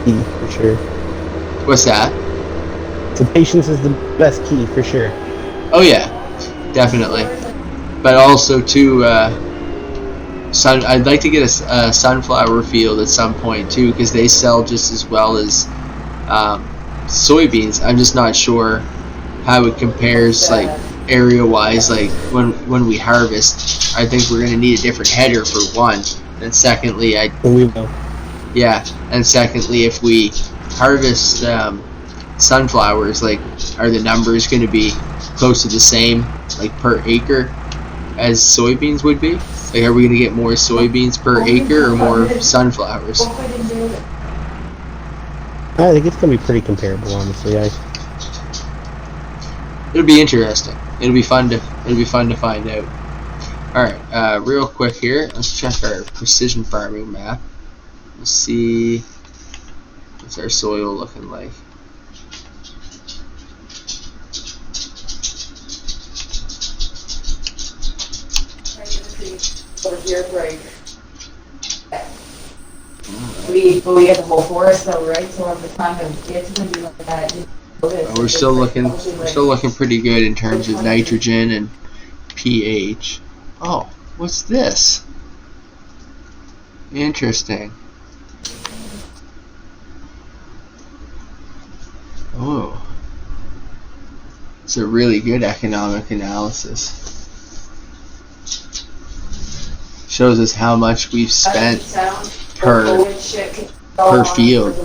key for sure. what's that? So patience is the best key for sure. Oh yeah, definitely. But also too, I'd like to get a sunflower field at some point too, because they sell just as well as soybeans. I'm just not sure how it compares, like area-wise. Like when we harvest, I think we're gonna need a different header for one. And secondly, We will. yeah, and secondly, if we harvest sunflowers, like, are the numbers going to be close to the same, like, per acre as soybeans would be? Like, are we going to get more soybeans per acre or more sunflowers? I think it's gonna be pretty comparable, honestly. It'll be interesting. It'll be fun to find out. All right, real quick here, let's check our precision farming map. Let's see what's our soil looking like. Over here, right. We get the whole forest though, right? So by the time it gets to be like that, We're still looking pretty good in terms of nitrogen and pH. Oh, what's this? Interesting. Oh, it's a really good economic analysis. Shows us how much we've spent per field.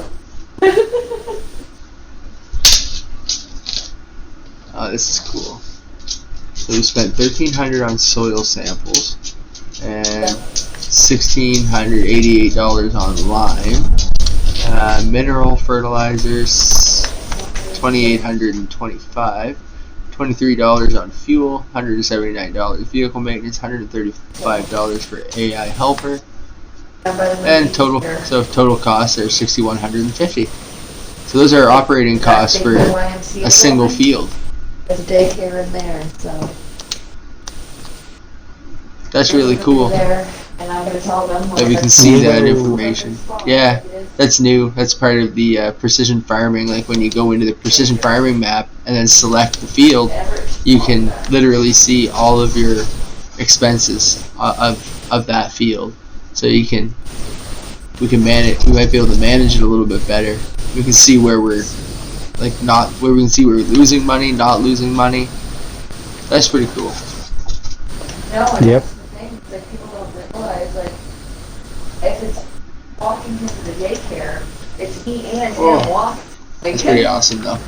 Oh, this is cool. So we spent $1,300 on soil samples and $1,688 on lime. Mineral fertilizers, $2,825. $23 on fuel, $179 vehicle maintenance, $135 for AI helper, and total costs are $6,150. So those are operating costs for a single field. There's a daycare in there, so. That's really cool And I'm gonna tell them that we can see that information. Yeah, that's new. That's part of the precision farming. Like when you go into the precision farming map and then select the field, you can literally see all of your expenses of that field. So we can manage. We might be able to manage it a little bit better. We can see where we're we can see where we're losing money, not losing money. That's pretty cool. No, Yep. that's the thing that people don't realize, like, if it's walking into the daycare, it's me and him walking. That's pretty awesome though.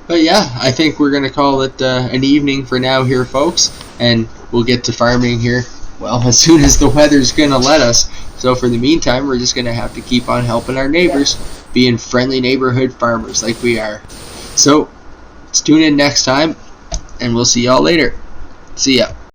But yeah, I think we're going to call it an evening for now here, folks, and we'll get to farming here, well, as soon as the weather's going to let us. So for the meantime, we're just going to have to keep on helping our neighbors, being friendly neighborhood farmers like we are. So tune in next time, and we'll see y'all later. See ya.